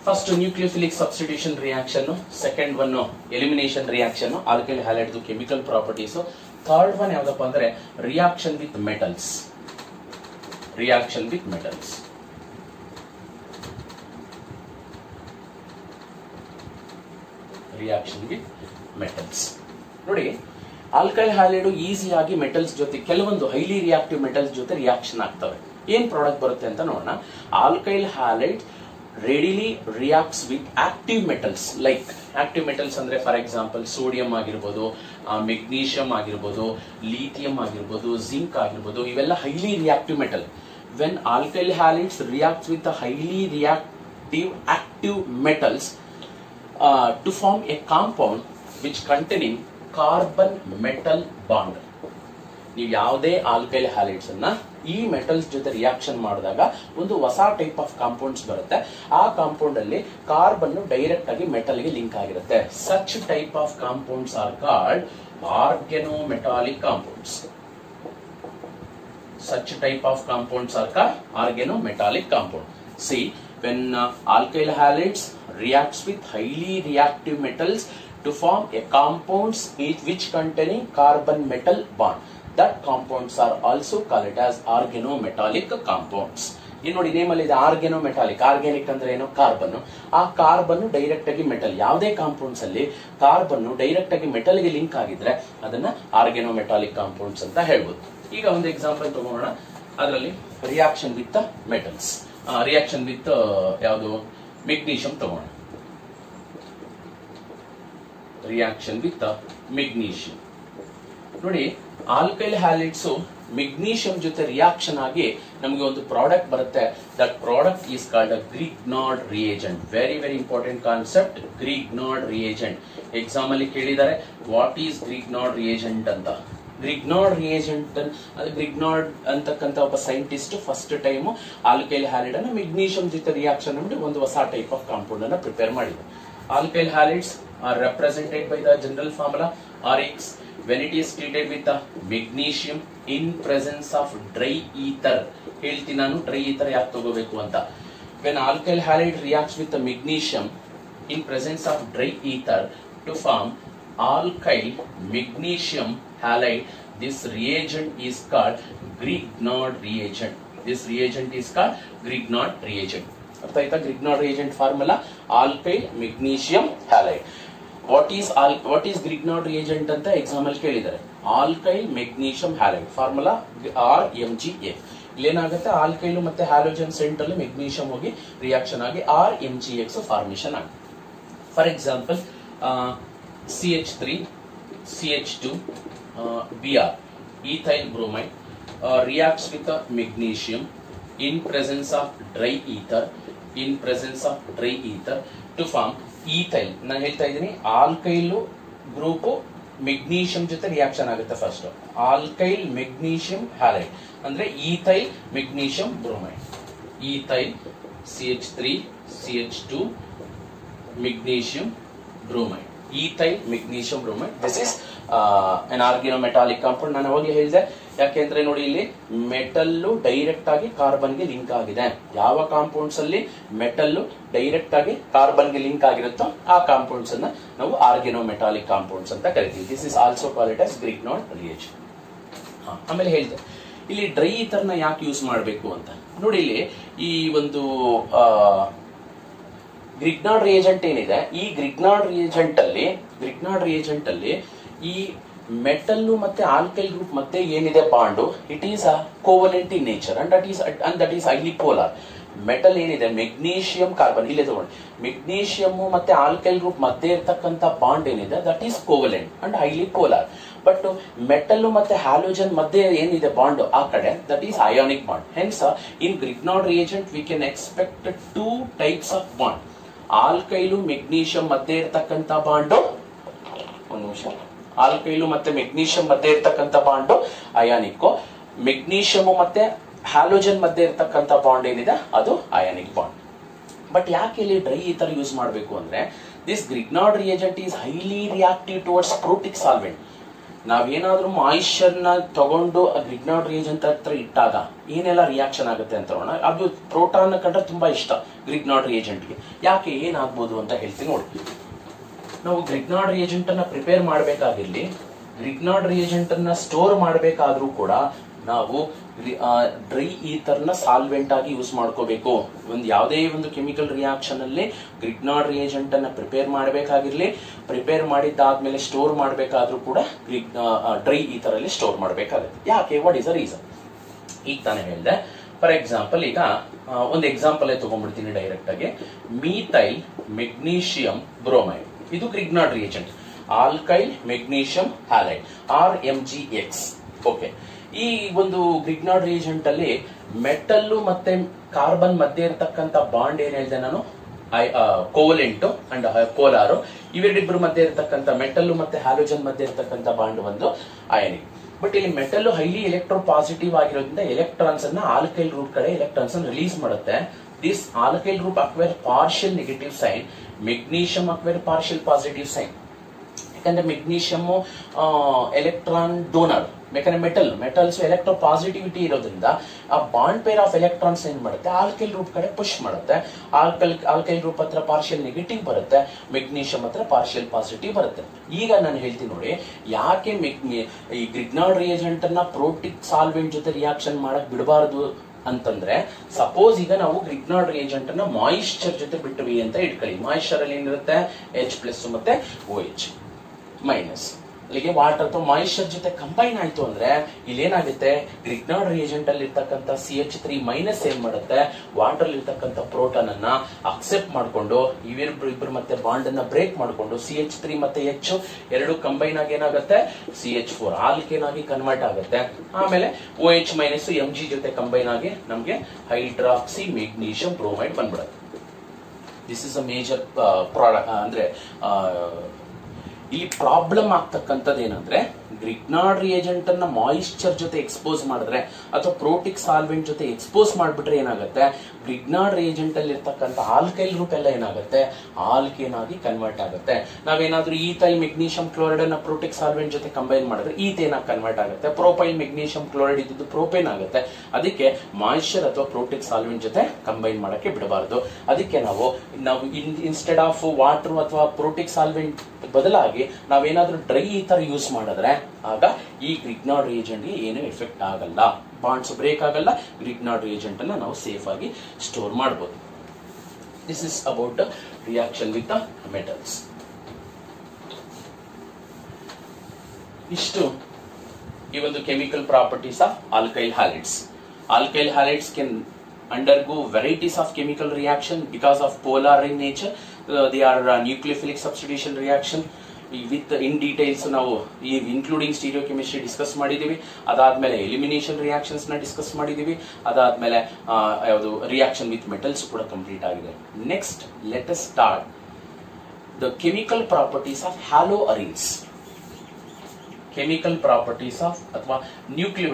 First nucleophilic substitution reaction, second one elimination reaction, alkyl halide chemical properties. Third one ಯಾವ್ದಪ್ಪ ಅಂದ್ರೆ reaction with metals. Reaction with metals. Reaction with metals ನೋಡಿ, alkyl halide ಈಸಿಯಾಗಿ metals ಜೊತೆ, ಕೆಲವೊಂದು highly reactive metals ಜೊತೆ reaction ಆಗ್ತವೆ. ಏನ್ product ಬರುತ್ತೆ ಅಂತ ನೋಡೋಣ. Alkyl halide readily reacts with active metals, like active metals ಅಂದ್ರೆ ಫಾರ್ ಎಕ್ಸಾಂಪಲ್ ಸೋಡಿಯಂ ಆಗಿರ್ಬೋದು, ಮೆಗ್ನೀಷಿಯಂ ಆಗಿರ್ಬೋದು, ಲಿಥಿಯಂ ಆಗಿರ್ಬೋದು, ಜಿಂಕ್ ಆಗಿರ್ಬೋದು, ಇವೆಲ್ಲ highly reactive metal. When alkyl halides reacts with highly reactive active metals to form a compound which containing carbon metal bond. ನೀವು ಯಾವುದೇ alkyl halides ಅನ್ನ ಈ ಮೆಟಲ್ಸ್ ಜೊತೆ ರಿಯಾಕ್ಷನ್ ಮಾಡಿದಾಗ ಒಂದು ಹೊಸ ಟೈಪ್ ಆಫ್ ಕಾಂಪೌಂಡ್ಸ್ ಬರುತ್ತೆ. ಆ ಕಾಂಪೌಂಡ್ ಅಲ್ಲಿ ಕಾರ್ಬನ್ ಡೈರೆಕ್ಟ್ ಆಗಿ ಮೆಟಲ್ ಗೆ ಲಿಂಕ್ ಆಗಿರುತ್ತೆ. Such type of compounds are called organometallic compounds. Such type of compounds are called organometallic compound. See, when alkyl halides reacts with highly reactive metals to form a compounds which containing carbon metal bond, that compounds are also called as organometallic compounds. ಇಲ್ಲಿ ನೋಡಿ name ಅಲ್ಲಿ ಇದೆ ಆರ್ಗೆನೋಮೆಟಾಲಿಕ್. Organic ಅಂದ್ರೆ ಏನು? Carbon. ಆ carbon direct ಆಗಿ metal, ಯಾವುದೇ compounds ಅಲ್ಲಿ ಕಾರ್ಬನ್ ಡೈರೆಕ್ಟ್ ಆಗಿ ಮೆಟಲ್ ಗೆ ಲಿಂಕ್ ಆಗಿದ್ರೆ ಅದನ್ನ ಆರ್ಗೆನೋಮೆಟಾಲಿಕ್ ಕಾಂಪೌಂಡ್ಸ್ ಅಂತ ಹೇಳ್ಬೋದು. ಈಗ ಒಂದು ಎಕ್ಸಾಂಪಲ್ ತಗೋಣ. ಅದರಲ್ಲಿ reaction with metals, reaction with ಯಾವುದು ಮೆಗ್ನೀಷಿಯಂ ತಗೋಣ. ರಿಯಾಕ್ಷನ್ ವಿತ್ ಮೆಗ್ನೀಷಿಯಂ ನೋಡಿ, ಆಲ್ಕೈಲ್ ಹ್ಯಾಲೈಡ್ಸ್ ಮೆಗ್ನೀಷಿಯಂ ಜೊತೆ ರಿಯಾಕ್ಷನ್ ಆಗಿ ನಮಗೆ ಒಂದು ಪ್ರಾಡಕ್ಟ್ ಬರುತ್ತೆ. That product is called a Grignard reagent. Very very important concept, Grignard reagent. Exam ಅಲ್ಲಿ ಕೇಳಿದ್ದಾರೆ ವಾಟ್ ಈಸ್ ಗ್ರಿಗ್ನಾರ್ಡ್ ರಿಯೇಜೆಂಟ್ ಅಂತ. ಗ್ರಿಗ್ನಾರ್ಡ್ ರಿಯೇಜೆಂಟ್, ಅದು ಗ್ರಿಗ್ನಾರ್ಡ್ ಅಂತಕ್ಕಂಥ ಒಬ್ಬ scientist first time alkyl halide ಅನ್ನ ಮೆಗ್ನೀಷಿಯಂ ಜೊತೆ ರಿಯಾಕ್ಷನ್ ಮಾಡಿ ಒಂದು ಹೊಸ ಟೈಪ್ ಆಫ್ ಕಾಂಪೌಂಡ್ ಅನ್ನ ಪ್ರಿಪೇರ್ ಮಾಡಿದ್ರು. Alkyl halides R represented by the general formula RX when it is treated with the magnesium in presence of dry ether. ಹೇಳ್ತೀನಿ ನಾನು dry ether ಯಾಕೆ ತಗೋಬೇಕು ಅಂತ. When alkyl halide reacts with the magnesium in presence of dry ether to form alkyl magnesium halide, this reagent is called Grignard reagent. This reagent is called Grignard reagent. ಅರ್ಥ ಆಯ್ತಾ? Grignard reagent formula alkyl magnesium halide. What is Grignard reagent ಅಂತ exam ಅಲ್ಲಿ ಕೇಳಿದ್ದಾರೆ. Alkyl magnesium halide formula RMgA. ಇಲ್ಲೇನಾಗುತ್ತೆ, alkyl ಮತ್ತೆ halogen ಸೆಂಟ್ರಲ್ಲಿ magnesium ಹೋಗಿ reaction ಆಗಿ RMgX ಫಾರ್ಮೇಶನ್ ಆಗುತ್ತೆ. For example CH3 CH2 Br ethyl bromide reacts with the magnesium in presence of dry ether to form ethyl. ನಾನು ಹೇಳ್ತಾ ಇದ್ದೀನಿ ಆಲ್ಕೈಲ್ ಗ್ರೂಪ್ ಮೆಗ್ನೀಷಿಯಂ ಜೊತೆ ರಿಯಾಕ್ಷನ್ ಆಗುತ್ತೆ. ಫಸ್ಟ್ ಆಲ್ಕೈಲ್ ಮೆಗ್ನೀಷಿಯಂ ಹ್ಯಾಲೈಡ್ ಅಂದ್ರೆ ethyl magnesium bromide. Ethyl CH3 CH2 magnesium bromide, ethyl magnesium bromide. This is an organometallic compound. ನಾನು ಅವಾಗಲೇ ಹೇಳಿದೆ, ಯಾಕೆಂದ್ರೆ ನೋಡಿ ಇಲ್ಲಿ ಮೆಟಲ್ ಡೈರೆಕ್ಟ್ ಆಗಿ ಕಾರ್ಬನ್ ಗೆ ಲಿಂಕ್ ಆಗಿದೆ. ಯಾವ ಕಾಂಪೌಂಡ್ಸ್ ಅಲ್ಲಿ ಮೆಟಲ್ ಡೈರೆಕ್ಟ್ ಆಗಿ ಕಾರ್ಬನ್ ಗೆ ಲಿಂಕ್ ಆಗಿರುತ್ತೋ ಆ ಕಾಂಪೌಂಡ್ಸ್ ಅನ್ನ ನಾವು ಆರ್ಗೆನೋಮೆಟಾಲಿಕ್ ಕಾಂಪೌಂಡ್ಸ್ ಅಂತ ಕರಿತೀವಿ. This is also called as Grignard reagent. ಆಮೇಲೆ ಹೇಳಿದೆ ಇಲ್ಲಿ ಡ್ರೈ ಈಥರ್ ನ ಯಾಕೆ ಯೂಸ್ ಮಾಡಬೇಕು ಅಂತ. ನೋಡಿ ಇಲ್ಲಿ ಈ ಒಂದು ಗ್ರಿಗ್ನಾರ್ಡ್ ರಿಯೇಜೆಂಟ್ ಏನಿದೆ, ಈ ಗ್ರಿಗ್ನಾರ್ಡ್ ರಿಯೇಜೆಂಟ್ ಅಲ್ಲಿ ಈ ಮೆಟಲ್ ಮತ್ತೆ ಆಲ್ಕೈಲ್ ಗ್ರೂಪ್ ಮತ್ತೆ ಏನಿದೆ bond, it is a covalent in nature and that is highly polar. Metal ಏನಿದೆ ಮೆಗ್ನೀಷಿಯಂ ಕಾರ್ಬನ್ ಇಲ್ಲೇ ತಗೊಂಡು ಮೆಗ್ನೀಷಿಯಂ ಮತ್ತೆ ಆಲ್ಕೈಲ್ ಗ್ರೂಪ್ ಮಧ್ಯೆ ಇರ್ತಕ್ಕಂಥ ಬಾಂಡ್ ಏನಿದೆ that is covalent and highly polar. But metal ಮತ್ತೆ ಹ್ಯಾಲೋಜನ್ ಮಧ್ಯೆ ಏನಿದೆ ಬಾಂಡ್ ಆ ಕಡೆ that is ionic bond. Hence in Grignard reagent we can expect 2 types of bond. Alkyl magnesium ಮಧ್ಯೆ ಇರ್ತಕ್ಕಂಥ ಬಾಂಡು, ಒಂದು ನಿಮಿಷ, ಆಲ್ಕೈಲು ಮತ್ತೆ ಮೆಗ್ನೀಷಿಯಂ ಮಧ್ಯೆ ಇರ್ತಕ್ಕಂಥ ಬಾಂಡು ಅಯಾನಿಕ್. ಮೆಗ್ನೀಷಿಯಂ ಮತ್ತೆ ಹ್ಯಾಲೋಜನ್ ಮಧ್ಯೆ ಇರ್ತಕ್ಕಂಥ ಬಾಂಡ್ ಏನಿದೆ ಅದು ಅಯಾನಿಕ್ ಬಾಂಡ್. ಬಟ್ ಯಾಕೆ ಇಲ್ಲಿ ಡ್ರೈ ಈಥರ್ ಯೂಸ್ ಮಾಡಬೇಕು ಅಂದ್ರೆ this Grignard reagent is highly reactive towards protic solvent. ನಾವೇನಾದ್ರೂ ಮಾಯಿಶ್ಚರ್ ನ ತಗೊಂಡು ಗ್ರಿಗ್ನಾರ್ಡ್ ರಿಯೇಜೆಂಟ್ ಹತ್ರ ಇಟ್ಟಾಗ ಏನೆಲ್ಲ ರಿಯಾಕ್ಷನ್ ಆಗುತ್ತೆ ಅಂತ ನೋಡೋಣ. ಅದು ಪ್ರೋಟಾನ್ ಕಂಡ್ರೆ ತುಂಬಾ ಇಷ್ಟ ಗ್ರಿಗ್ನಾರ್ಡ್ ರಿಯೇಜೆಂಟ್ಗೆ. ಯಾಕೆ ಏನಾಗ್ಬೋದು ಅಂತ ಹೇಳ್ತೀನಿ ನೋಡಿ. ನಾವು ಗ್ರಿಗ್ನಾರ್ಡ್ ರಿಯೇಜೆಂಟ್ ಅನ್ನ ಪ್ರಿಪೇರ್ ಮಾಡಬೇಕಾಗಿರ್ಲಿ, ಗ್ರಿಗ್ನಾರ್ಡ್ ರಿಯೇಜೆಂಟ್ ಅನ್ನ ಸ್ಟೋರ್ ಮಾಡಬೇಕಾದ್ರೂ ಕೂಡ ನಾವು ಡ್ರೈ ಈಥರ್ ನ ಸಾಲ್ವೆಂಟ್ ಆಗಿ ಯೂಸ್ ಮಾಡ್ಕೋಬೇಕು. ಒಂದು ಯಾವುದೇ ಒಂದು ಕೆಮಿಕಲ್ ರಿಯಾಕ್ಷನ್ ಅಲ್ಲಿ ಗ್ರಿಗ್ನಾರ್ಡ್ ರಿಯೇಜೆಂಟ್ ಅನ್ನ ಪ್ರಿಪೇರ್ ಮಾಡಬೇಕಾಗಿರ್ಲಿ, ಪ್ರಿಪೇರ್ ಮಾಡಿದ್ದಾದ್ಮೇಲೆ ಸ್ಟೋರ್ ಮಾಡಬೇಕಾದ್ರೂ ಕೂಡ ಡ್ರೈ ಈಥರ್ ಅಲ್ಲಿ ಸ್ಟೋರ್ ಮಾಡಬೇಕಾಗುತ್ತೆ. ಯಾಕೆ, ವಾಟ್ ಇಸ್ ದ ರೀಸನ್? ಈಗ ತಾನೇ ಹೇಳಿದೆ. ಫಾರ್ ಎಕ್ಸಾಂಪಲ್, ಈಗ ಒಂದು ಎಕ್ಸಾಂಪಲ್ ತಗೊಂಡ್ಬಿಡ್ತೀನಿ ಡೈರೆಕ್ಟ್ ಆಗಿ. ಮೀಥೈಲ್ ಮೆಗ್ನೀಷಿಯಂ ಬ್ರೋಮೈಡ್, ಇದು Grignard reagent. Alkyl magnesium halide RMgX. Okay, ಈ ಒಂದು ಗ್ರಿಗ್ನಾರ್ಡ್ ರಿಯೇಜೆಂಟ್ ಅಲ್ಲಿ ಮೆಟಲ್ ಮತ್ತೆ ಕಾರ್ಬನ್ ಮಧ್ಯೆ ಇರತಕ್ಕಂತ ಬಾಂಡ್ ಏನ್ ಹೇಳಿದೆ ನಾನು, ಕೋವಲೆಂಟ್ ಅಂಡ್ ಪೋಲಾರ್. ಇವೆರಡಿಬ್ಬರ ಮಧ್ಯೆ ಇರತಕ್ಕಂತ ಮೆಟಲ್ ಮತ್ತೆ ಹ್ಯಾಲೋಜನ್ ಮಧ್ಯೆ ಇರತಕ್ಕಂತ ಬಾಂಡ್ ಒಂದು ಅಯಾನಿಕ್. ಬಟ್ ಇಲ್ಲಿ ಮೆಟಲ್ ಹೈಲಿ ಎಲೆಕ್ಟ್ರೋ ಪಾಸಿಟಿವ್ ಆಗಿರೋದ್ರಿಂದ ಎಲೆಕ್ಟ್ರಾನ್ಸ್ ಅನ್ನ ಆಲ್ಕೈಲ್ ಗ್ರೂಪ್ ಕಡೆ ಎಲೆಕ್ಟ್ರಾನ್ಸ್ ಅನ್ನು ರಿಲೀಸ್ ಮಾಡುತ್ತೆ. This alkyl group acquire partial negative sign, magnesium acquire partial positive sign. ಯಾಕಂದ್ರೆ ಮೆಗ್ನೀಷಿಯಂ ಎಲೆಕ್ಟ್ರಾನ್ ಡೋನರ್, ಯಾಕಂದ್ರೆ ಮೆಟಲ್ಸ್ ಎಲೆಕ್ಟ್ರೋ ಪಾಸಿಟಿವಿಟಿ ಇರೋದ್ರಿಂದ ಆ ಬಾಂಡ್ ಪೇರ್ ಆಫ್ ಎಲೆಕ್ಟ್ರಾನ್ಸ್ ಏನ್ ಮಾಡುತ್ತೆ, ಆಲ್ಕೈಲ್ ಗ್ರೂಪ್ ಕಡೆ ಪುಷ್ ಮಾಡುತ್ತೆ. ಆಲ್ಕೈಲ್ ಗ್ರೂಪ್ ಹತ್ರ ಪಾರ್ಷಿಯಲ್ ನೆಗೆಟಿವ್ ಬರುತ್ತೆ, ಮೆಗ್ನೀಷಿಯಂ ಹತ್ರ ಪಾರ್ಷಿಯಲ್ ಪಾಸಿಟಿವ್ ಬರುತ್ತೆ. ಈಗ ನಾನು ಹೇಳ್ತೀನಿ ನೋಡಿ, ಯಾಕೆ ಈ ಗ್ರಿಗ್ನಾರ್ಡ್ ರಿಯೇಜೆಂಟ್ ಅನ್ನ ಪ್ರೋಟಿಕ್ ಸಾಲ್ವೆಂಟ್ ಜೊತೆ ರಿಯಾಕ್ಷನ್ ಮಾಡಕ್ ಬಿಡಬಾರದು ಅಂತಂದ್ರೆ, ಸಪೋಸ್ ಈಗ ನಾವು ಗ್ರಿಗ್ನಾರ್ಡ್ ರಿಯೇಜೆಂಟ್ ಅನ್ನ ಮಾಯಿಶ್ಚರ್ ಜೊತೆ ಬಿಟ್ವಿ ಅಂತ ಇಟ್ಕೊಳ್ಳಿ. ಮಾಯಿಶ್ಚರ್ ಅಲ್ಲಿ ಏನಿರುತ್ತೆ H+ ಮತ್ತೆ OH ಮೈನಸ್. ಅಲ್ಲಿಗೆ ವಾಟರ್ ಅಥವಾ ಮಾಯಿಶ್ಚರ್ ಜೊತೆ ಕಂಬೈನ್ ಆಯ್ತು ಅಂದ್ರೆ ಇಲ್ಲಿ ಏನಾಗುತ್ತೆ, ಗ್ರಿಗ್ನಾರ್ಡ್ ರಿಯೇಜೆಂಟ್ ಅಲ್ಲಿ ಇರ್ತಕ್ಕಂಥ CH3- ಏನ್ ಮಾಡುತ್ತೆ, ವಾಟರ್ ಅಲ್ಲಿ ಇರ್ತಕ್ಕಂಥ ಪ್ರೋಟಾನ್ ಅನ್ನ ಅಕ್ಸೆಪ್ಟ್ ಮಾಡ್ಕೊಂಡು ಇಬ್ಬರು ಮತ್ತೆ ಬಾಂಡ್ ಅನ್ನ ಬ್ರೇಕ್ ಮಾಡ್ಕೊಂಡು CH3 ಮತ್ತೆ H ಎರಡು ಕಂಬೈನ್ ಆಗಿ ಏನಾಗುತ್ತೆ, CH4 ಆಲ್ಕೇನ್ ಆಗಿ ಕನ್ವರ್ಟ್ ಆಗುತ್ತೆ. ಆಮೇಲೆ OH- Mg ಜೊತೆ ಕಂಬೈನ್ ಆಗಿ ನಮ್ಗೆ ಹೈಡ್ರಾಕ್ಸಿ ಮೆಗ್ನೀಷಿಯಂ ಬ್ರೋಮೈಡ್ ಬಂದ್ಬಿಡುತ್ತೆ. This is a major product. ಅಂದ್ರೆ ಇಲ್ಲಿ ಪ್ರಾಬ್ಲಮ್ ಆಗ್ತಕ್ಕಂಥದ್ದು ಏನಂದ್ರೆ, ಗ್ರಿಗ್ನಾರ್ಡ್ ರಿಯೇಜೆಂಟ್ ಅನ್ನ ಮಾಯಿಶ್ಚರ್ ಜೊತೆ ಎಕ್ಸ್ಪೋಸ್ ಮಾಡಿದ್ರೆ ಅಥವಾ ಪ್ರೋಟಿಕ್ ಸಾಲ್ವೆಂಟ್ ಜೊತೆ ಎಕ್ಸ್ಪೋಸ್ ಮಾಡ್ಬಿಟ್ರೆ ಏನಾಗುತ್ತೆ, ಗ್ರಿಗ್ನಾರ್ಡ್ ರಿಯೇಜೆಂಟ್ ಅಲ್ಲಿ ಇರ್ತಕ್ಕಂಥ ಆಲ್ಕೈಲ್ ಗ್ರೂಪ್ ಎಲ್ಲ ಏನಾಗುತ್ತೆ, ಆಲ್ಕೇನ್ ಆಗಿ ಕನ್ವರ್ಟ್ ಆಗುತ್ತೆ. ನಾವೇನಾದ್ರೂ ಈಥೈಲ್ ಮೆಗ್ನೀಷಿಯಂ ಕ್ಲೋರೈಡ್ ಅನ್ನ ಪ್ರೋಟಿಕ್ ಸಾಲ್ವೆಂಟ್ ಜೊತೆ ಕಂಬೈನ್ ಮಾಡಿದ್ರೆ ಈಥೇನ್ ಆಗಿ ಕನ್ವರ್ಟ್ ಆಗುತ್ತೆ. ಪ್ರೋಪೈಲ್ ಮೆಗ್ನೀಷಿಯಂ ಕ್ಲೋರೈಡ್ ಇದ್ದು ಪ್ರೋಪೇನ್ ಆಗುತ್ತೆ. ಅದಕ್ಕೆ ಮಾಯಿಶ್ಚರ್ ಅಥವಾ ಪ್ರೋಟಿಕ್ ಸಾಲ್ವೆಂಟ್ ಜೊತೆ ಕಂಬೈನ್ ಮಾಡಕ್ಕೆ ಬಿಡಬಾರದು. ಅದಕ್ಕೆ ನಾವು ಇನ್ಸ್ಟೆಡ್ ಆಫ್ ವಾಟರ್ ಅಥವಾ ಪ್ರೋಟಿಕ್ ಸಾಲ್ವೆಂಟ್ ಬದಲಾಗಿ ನಾವೇನಾದ್ರೂ ಡ್ರೈ ಈಥರ್ ಯೂಸ್ ಮಾಡಿದ್ರೆ ಆಗ ಈ ಗ್ರಿಗ್ನಾರ್ಡ್ ರಿಯೇಜೆಂಟ್ ಗೆ ಏನು ಎಫೆಕ್ಟ್ ಆಗಲ್ಲ, ಬಾಂಡ್ಸ್ ಬ್ರೇಕ್ ಆಗಲ್ಲ. ಗ್ರಿಗ್ನಾರ್ಡ್ ರಿಯೇಜೆಂಟ್ ಅನ್ನ ನಾವು ಸೇಫ್ ಆಗಿ ಸ್ಟೋರ್ ಮಾಡಬಹುದು. This is about reaction with the metals. ಇಷ್ಟು ಈ ಒಂದು chemical properties of alkyl halides. Alkyl halides can undergo varieties of chemical reaction because of polar in nature. They are nucleophilic substitution reaction. With in details ನಾವು including stereochemistry discuss ಮಾಡಿದೀವಿ. ಅದಾದ್ಮೇಲೆ elimination reactions ನ discuss ಮಾಡಿದೀವಿ. ಅದಾದ್ಮೇಲೆ ಯಾವುದು reaction with metals ಕೂಡ complete ಆಗಿದೆ. Next let us start the chemical properties of haloarenes. Chemical properties of ಅಥವಾ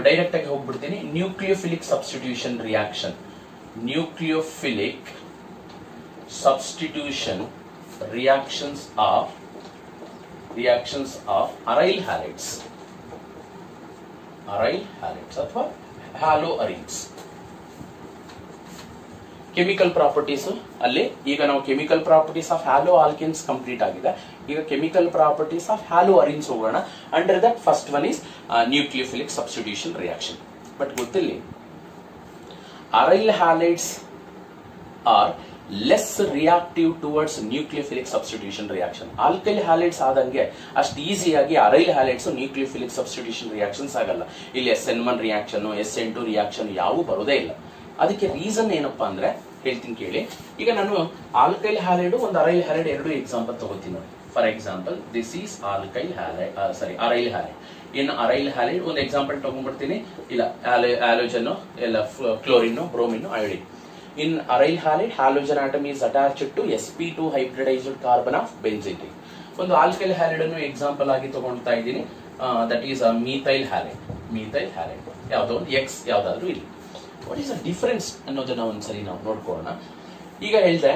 ಡೈರೆಕ್ಟ್ ಆಗಿ ಹೋಗ್ಬಿಡ್ತೀನಿ. Nucleophilic substitution reaction. Nucleophilic substitution reactions of aryl halides ಅಥವಾ ಹ್ಯಾಲೋ ಅರಿನ್ಸ್. ಕೆಮಿಕಲ್ ಪ್ರಾಪರ್ಟೀಸ್ ಅಲ್ಲಿ ಈಗ ನಾವು chemical properties of haloalkanes complete ಆಗಿದೆ. ಈಗ chemical properties of haloarenes ಹೋಗೋಣ. Under that first one is nucleophilic substitution reaction. But ಗೊತ್ತಿಲ್ಲ, aryl halides are less reactive towards nucleophilic substitution reaction. Alkyl halides ಆದಂಗೆ ಅಷ್ಟು ಈಸಿಯಾಗಿ aryl halides nucleophilic substitution reactions ಆಗಲ್ಲ. ಇಲ್ಲಿ SN1 reaction SN2 reaction ಯಾವೂ ಬರೋದೇ ಇಲ್ಲ. ಅದಕ್ಕೆ ರೀಸನ್ ಏನಪ್ಪಾ ಅಂದ್ರೆ ಹೇಳ್ತೀನಿ ಕೇಳಿ. ಈಗ ನಾನು ಆಲ್ಕೈಲ್ ಹ್ಯಾಲೈಡ್ ಒಂದು ಅರೈಲ್ ಹ್ಯಾಲೈಡ್ ಎರಡು ಎಕ್ಸಾಂಪಲ್ ತಗೋತೀನಿ ನೋಡಿ. For example this is alkyl halide, aryl halide. In aryl halide ಒಂದು ಎಕ್ಸಾಂಪಲ್ ತಗೊಂಡ್ಬಿಡ್ತೀನಿ. ಇಲ್ಲ ಹ್ಯಾಲೋಜನ್, ಎಲ್ಲ chlorine, bromine, iodine. In aryl halide, halogen atom is attached to sp2 hybridized carbon of benzene ring. ಒಂದು alkyl halide ಅನ್ನು example ಆಗಿ ತಗೊಳ್ತಾ ಇದ್ದೀನಿ. That is methyl halide. Methyl halide ಯಾವುದೋ ಒಂದು ಎಕ್ಸ್ ಯಾವ್ದಾದ್ರು ಇಲ್ಲಿ. ವಾಟ್ ಈಸ್ ದ ಡಿಫರೆನ್ಸ್ ಅನ್ನೋದನ್ನ ಒಂದ್ಸರಿ ನಾವು ನೋಡ್ಕೊಳ್ಳೋಣ. ಈಗ ಹೇಳಿದೆ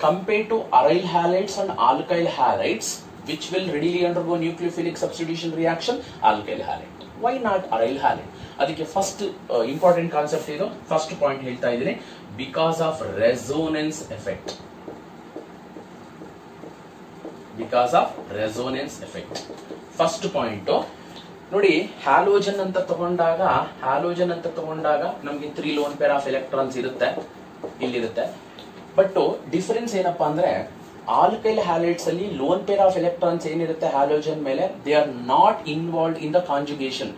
compare to aryl halides and alkyl halides which will readily undergo nucleophilic substitution reaction, alkyl halide. Why not aryl halide? ಅದಕ್ಕೆ ಫಸ್ಟ್ ಇಂಪಾರ್ಟೆಂಟ್ ಕಾನ್ಸೆಪ್ಟ್ ಇದು. ಫಸ್ಟ್ ಪಾಯಿಂಟ್ ಹೇಳ್ತಾ ಇದ್ದೀನಿ, because of resonance effect. Because of resonance effect first point ನೋಡಿ. Halogen ಅಂತ ತಗೊಂಡಾಗ ನಮ್ಗೆ 3 loan pair of electrons ಇರುತ್ತೆ, ಇಲ್ಲಿರುತ್ತೆ. But difference ಏನಪ್ಪಾ ಅಂದ್ರೆ ಆಲ್ಕೈಲ್ ಹ್ಯಾಲೈಡ್ಸ್ ಅಲ್ಲಿ ಲೋನ್ ಪೇರ್ ಆಫ್ ಎಲೆಕ್ಟ್ರಾನ್ಸ್ ಏನಿರುತ್ತೆ ಹ್ಯಾಲೋಜನ್ ಮೇಲೆ, they are not involved in the conjugation.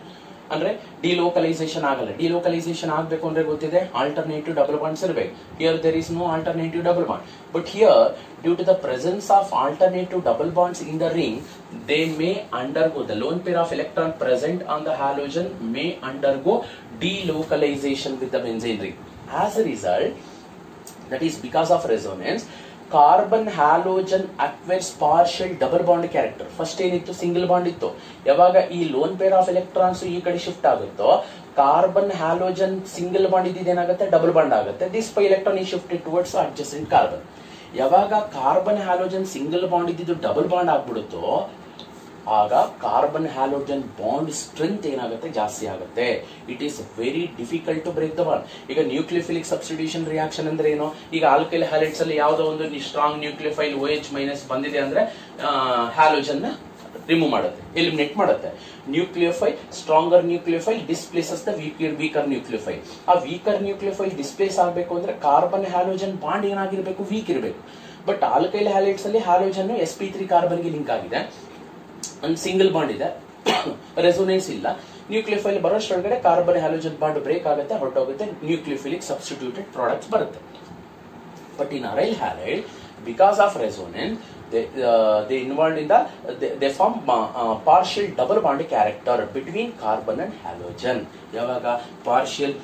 ಅಂದ್ರೆ ಡಿಲೋಕಲೈಸೇಷನ್ ಆಗಲ್ಲ. ಡಿಲೋಕಲೈಸೇಷನ್ ಆಗಬೇಕು ಅಂದ್ರೆ ಗೊತ್ತಿದೆ ಆಲ್ಟರ್ನೇಟಿವ್ ಡಬಲ್ ಬಾಂಡ್ಸ್ ಇರಬೇಕು. Here there is no alternative double bond. But here due to the presence of alternative double bonds in the ring, they may undergo, the lone pair of electron present on the halogen may undergo delocalization with the benzene ring. As a result, that is because of resonance, carbon halogen acquires partial double bond character. First ಏನಿತ್ತು single bond ಇತ್ತು. ಯಾವಾಗ ಈ loan pair of electrons ಈ ಕಡೆ shift ಆಗುತ್ತೋ, carbon halogen single bond ಇದೇನಾಗುತ್ತೆ double bond ಆಗುತ್ತೆ. This pi electron ಈ ಶಿಫ್ಟೆಡ್ ಟುವರ್ಡ್ಸ್ ಅಡ್ಜಸೆಂಟ್ ಕಾರ್ಬನ್. ಯಾವಾಗ ಕಾರ್ಬನ್ ಹ್ಯಾಲೋಜನ್ ಸಿಂಗಲ್ ಬಾಂಡ್ ಇದ್ದಿದ್ದು ಡಬಲ್ ಬಾಂಡ್ ಆಗ್ಬಿಡುತ್ತೋ, ಆಗ ಕಾರ್ಬನ್ ಹ್ಯಾಲೋಜನ್ ಬಾಂಡ್ ಸ್ಟ್ರೆಂತ್ ಏನಾಗುತ್ತೆ ಜಾಸ್ತಿ ಆಗುತ್ತೆ. It is very difficult to break the bond. ಈಗ ನ್ಯೂಕ್ಲಿಯೋಫಿಲಿಕ್ ಸಬ್ಸ್ಟಿಟ್ಯೂಷನ್ ರಿಯಾಕ್ಷನ್ ಅಂದ್ರೆ ಏನು? ಈಗ ಆಲ್ಕೈಲ್ ಹ್ಯಾಲೈಡ್ಸ್ ಅಲ್ಲಿ ಯಾವುದೋ ಒಂದು ಸ್ಟ್ರಾಂಗ್ ನ್ಯೂಕ್ಲಿಯೋಫೈಲ್ OH ಮೈನಸ್ ಬಂದಿದೆ ಅಂದ್ರೆ ಹ್ಯಾಲೋಜನ್ ನ ರಿಮೂವ್ ಮಾಡುತ್ತೆ, ಎಲಿಮಿನೇಟ್ ಮಾಡುತ್ತೆ. Nucleophile, stronger nucleophile displaces the weaker nucleophile. ಆ ವೀಕರ್ ನ್ಯೂಕ್ಲಿಯೋಫೈಲ್ ಡಿಸ್ಪ್ಲೇಸ್ ಆಗಬೇಕು ಅಂದ್ರೆ ಕಾರ್ಬನ್ ಹ್ಯಾಲೋಜನ್ ಬಾಂಡ್ ಏನಾಗಿರ್ಬೇಕು? ವೀಕ್ ಇರಬೇಕು. ಬಟ್ ಆಲ್ಕೈಲ್ ಹ್ಯಾಲೈಡ್ಸ್ ಅಲ್ಲಿ ಹ್ಯಾಲೋಜನ್ sp3 ಕಾರ್ಬನ್ ಗೆ ಲಿಂಕ್ ಆಗಿದೆ, ಒಂದು ಸಿಂಗಲ್ ಬಾಂಡ್ ಇದೆ, ರೆಸೋನೆನ್ಸ್ ಇಲ್ಲ. ನ್ಯೂಕ್ಲಿಯೋಫೈಲ್ ಬರೋಷ್ಟೊಳಗಡೆ ಕಾರ್ಬನ್ ಹ್ಯಾಲೋಜನ್ ಬಾಂಡ್ ಬ್ರೇಕ್ ಆಗುತ್ತೆ, ಹೊರಟೋಗುತ್ತೆ, ನ್ಯೂಕ್ಲಿಯೋಫಿಲಿಕ್ ಸಬ್ಸ್ಟಿಟ್ಯೂಟೆಡ್ ಪ್ರಾಡಕ್ಟ್ಸ್ ಬರುತ್ತೆ. But in aryl halide, because of resonance, they involved in they form partial double bond character between carbon and halogen. ಯಾವಾಗ partial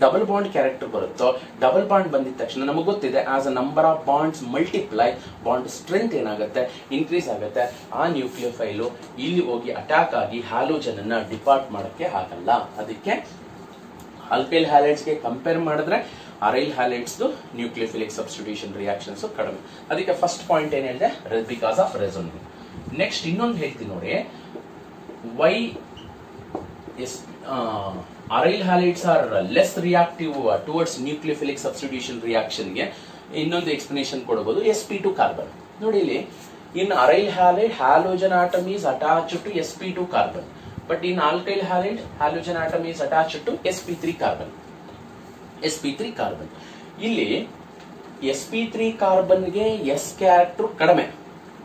double bond character ಬರುತ್ತೋ, double bond ಬಂದಿದ ತಕ್ಷಣ ನಮಗೆ ಗೊತ್ತಿದೆ as a number of bonds multiply, bond strength ಏನಾಗುತ್ತೆ increase ಆಗುತ್ತೆ. ಆ ನ್ಯೂಕ್ಲಿಯೋಫೈಲು ಇಲ್ಲಿ ಹೋಗಿ ಅಟ್ಯಾಕ್ ಆಗಿ ಹ್ಯಾಲೋಜನ್ ಅನ್ನ ಡಿಪಾರ್ಟ್ ಮಾಡಕ್ಕೆ ಆಗಲ್ಲ. ಅದಕ್ಕೆ ಆಲ್ಕೈಲ್ ಹ್ಯಾಲೈಡ್ಸ್ ಗೆ ಕಂಪೇರ್ ಮಾಡಿದ್ರೆ ಅರೈಲ್ ಹ್ಯಾಲೈಡ್ಸ್ ನ್ಯೂಕ್ಲಿಯೋಫಿಲಿಕ್ ಸಬ್ಸ್ಟಿಟ್ಯೂಷನ್ ರಿಯಾಕ್ಷನ್ಸ್ ಕಡಿಮೆ. ಅದಕ್ಕೆ ಫಸ್ಟ್ ಪಾಯಿಂಟ್ ಏನ್ ಹೇಳಿದೆ, ಬಿಕಾಸ್ ಆಫ್ ರೆಸೋನೆನ್ಸ್. ನೆಕ್ಸ್ಟ್ ಇನ್ನೊಂದು ಹೇಳ್ತೀನಿ ನೋಡಿ, why aryl halides are less reactive towards nucleophilic substitution reaction ಗೆ ಇನ್ನೊಂದು ಎಕ್ಸ್ಪ್ಲನೇಷನ್ ಕೊಡಬಹುದು. sp2 ಕಾರ್ಬನ್ ನೋಡಿ ಇಲ್ಲಿ, in aryl halide halogen atom is attached to sp2 ಕಾರ್ಬನ್, but in alkyl halide halogen atom is attached to sp3 carbon. sp3 carbon ಇಲ್ಲಿ sp3 carbon ಗೆ s character ಕಡಿಮೆ,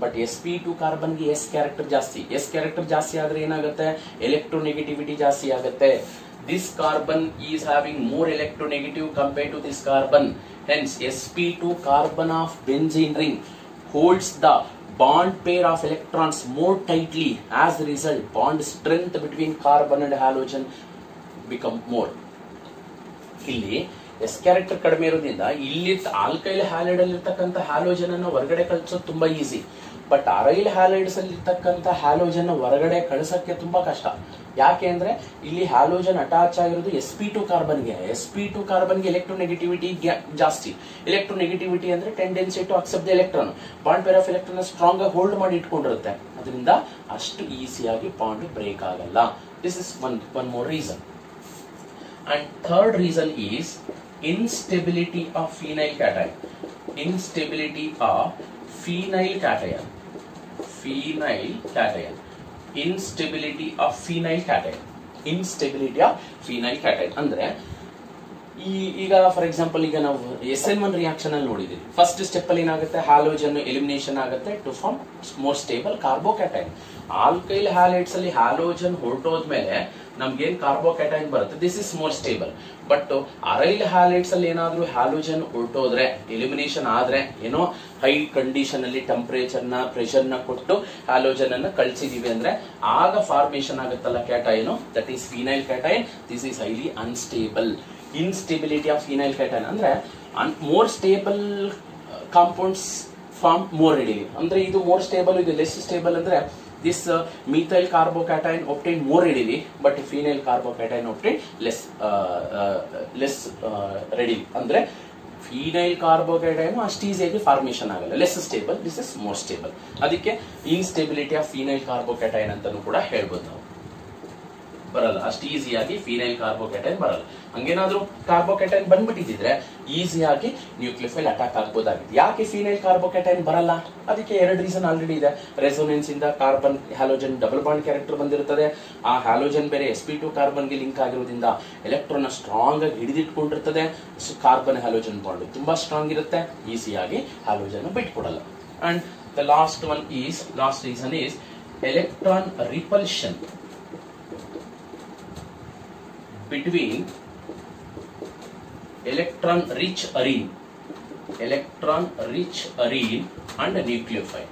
but sp2 carbon ಗೆ s character ಜಾಸ್ತಿ. s character ಜಾಸ್ತಿ ಆದ್ರೆ ಏನಾಗುತ್ತೆ? Electronegativity ಜಾಸ್ತಿ ಆಗುತ್ತೆ. This carbon is having more electronegative compared to this carbon. Hence, sp2 carbon of benzene ring holds the bond pair of electrons more tightly. As a result, bond strength between carbon and halogen become more. ಇಲ್ಲಿ S character ಕಡಿಮೆ ಇರೋದ್ರಿಂದ ಇಲ್ಲಿ alkyl halide ಅಲ್ಲಿ ಇರ್ತಕ್ಕಂಥ halogen ಅನ್ನು ಹೊರಗಡೆ ಕಳಿಸೋದು ತುಂಬಾ ಈಸಿ. ಬಟ್ ಅರೈಲ್ ಹ್ಯಾಲೈಡ್ಸ್ ಅಲ್ಲಿ ಇರ್ತಕ್ಕಂಥ ಹ್ಯಾಲೋಜನ್ ಹೊರಗಡೆ ಕಳಿಸಕ್ಕೆ ತುಂಬಾ ಕಷ್ಟ. ಯಾಕೆ ಅಂದ್ರೆ ಇಲ್ಲಿ ಹ್ಯಾಲೋಜನ್ ಅಟ್ಯಾಚ್ ಆಗಿರೋದು sp2 ಕಾರ್ಬನ್ಗೆ. sp2 ಕಾರ್ಬನ್ಗೆ ಎಲೆಕ್ಟ್ರೋನೆಗೆಟಿವಿಟಿ ಜಾಸ್ತಿ. ಎಲೆಕ್ಟ್ರೋನೆಗೆಟಿವಿಟಿ ಅಂದ್ರೆ tendency to accept the electron. Bond pair of electron strong ಆಗಿ ಹೋಲ್ಡ್ ಮಾಡಿ ಇಟ್ಕೊಂಡಿರುತ್ತೆ. ಅದರಿಂದ ಅಷ್ಟು ಈಸಿಯಾಗಿ ಬಾಂಡ್ ಬ್ರೇಕ್ ಆಗಲ್ಲ. This is one more reason. And third reason is instability of phenyl cation. Instability of phenyl cation. Phenyl cation. Instability of phenyl cation. Instability of phenyl cation. ಅಂದ್ರೆ ಈಗ for example ಈಗ ನಾವು SN1 reaction ಅಲ್ಲಿ ನೋಡಿದೀವಿ. First step ಅಲ್ಲಿ ಏನಾಗುತ್ತೆ? Halogen elimination ಆಗುತ್ತೆ to form more stable carbocation. Alkyl halides ಅಲ್ಲಿ ಹ್ಯಾಲೋಜನ್ ಹೊರಟೋದ್ಮೇಲೆ ನಮ್ಗೇನ್ ಕಾರ್ಬೋಕ್ಯಾಟೈನ್ ಬರುತ್ತೆ, this is more stable. But aryl halides ಅಲ್ಲಿ ಏನಾದ್ರೂ ಹ್ಯಾಲೋಜನ್ ಹೊರಟೋದ್ರೆ, ಎಲಿಮಿನೇಷನ್ ಆದ್ರೆ, ಏನೋ ಹೈ ಕಂಡೀಷನ್ ಅಲ್ಲಿ ಟೆಂಪರೇಚರ್ ನ ಪ್ರೆಷರ್ ನ ಕೊಟ್ಟು ಹ್ಯಾಲೋಜನ್ ಅನ್ನ ಕಳಿಸಿದೀವಿ ಅಂದ್ರೆ ಆಗ ಫಾರ್ಮೇಶನ್ ಆಗುತ್ತಲ್ಲ cation, that is phenyl cation. This is highly unstable. Instability of phenyl cation ಅಂದ್ರೆ more stable compounds form more readily. ಅಂದ್ರೆ ಇದು ಮೋರ್ ಸ್ಟೇಬಲ್, ಇದು ಲೆಸ್ ಸ್ಟೇಬಲ್. ಅಂದ್ರೆ this methyl carbocation obtained more readily, but phenyl carbocation obtained less readily. ಅಂದ್ರೆ phenyl carbocation ಅಷ್ಟು ಈಸಿಯಾಗಿ formation ಆಗಲ್ಲ, less stable. This is more stable. ಅದಕ್ಕೆ instability of phenyl carbocation ಅಂತಾನು ಕೂಡ ಹೇಳ್ಬೋದು ನಾವು. ಬರಲ್ಲ ಅಷ್ಟು ಈಸಿಯಾಗಿ ಫಿನೈಲ್ ಕಾರ್ಬೋಕ್ಯಾಟೈನ್ ಬರಲ್ಲ. ಹಂಗೇನಾದ್ರೂ ಕಾರ್ಬೋಕ್ಯಾಟೈನ್ ಬಂದ್ಬಿಟ್ಟಿದ್ರೆ ಈಸಿಯಾಗಿ ನ್ಯೂಕ್ಲಿಯೋಫೈಲ್ ಅಟ್ಯಾಕ್ ಆಗ್ಬೋದಾಗಿದೆ. ಯಾಕೆ ಫಿನೈಲ್ ಕಾರ್ಬೋಕ್ಯಾಟೈನ್ ಬರಲ್ಲ? ಅದಕ್ಕೆ ಎರಡು ರೀಸನ್ ಆಲ್ರೆಡಿ ಇದೆ. ರೆಸೋನೆನ್ಸ್ ಇಂದ carbon halogen double bond character ಬಂದಿರುತ್ತದೆ. ಆ ಹ್ಯಾಲೋಜನ್ ಬೇರೆ sp2 ಕಾರ್ಬನ್ ಗೆ ಲಿಂಕ್ ಆಗಿರೋದ್ರಿಂದ ಎಲೆಕ್ಟ್ರಾನ್ ಸ್ಟ್ರಾಂಗ್ ಆಗಿ ಹಿಡಿದಿಟ್ಕೊಂಡಿರ್ತದೆ. ಕಾರ್ಬನ್ ಹ್ಯಾಲೋಜನ್ ಬಾಂಡ್ ತುಂಬಾ ಸ್ಟ್ರಾಂಗ್ ಇರುತ್ತೆ, ಈಸಿಯಾಗಿ ಹ್ಯಾಲೋಜನ್ ಬಿಟ್ಕೊಡಲ್ಲ. And the last reason is electron repulsion between electron rich arene and nucleophile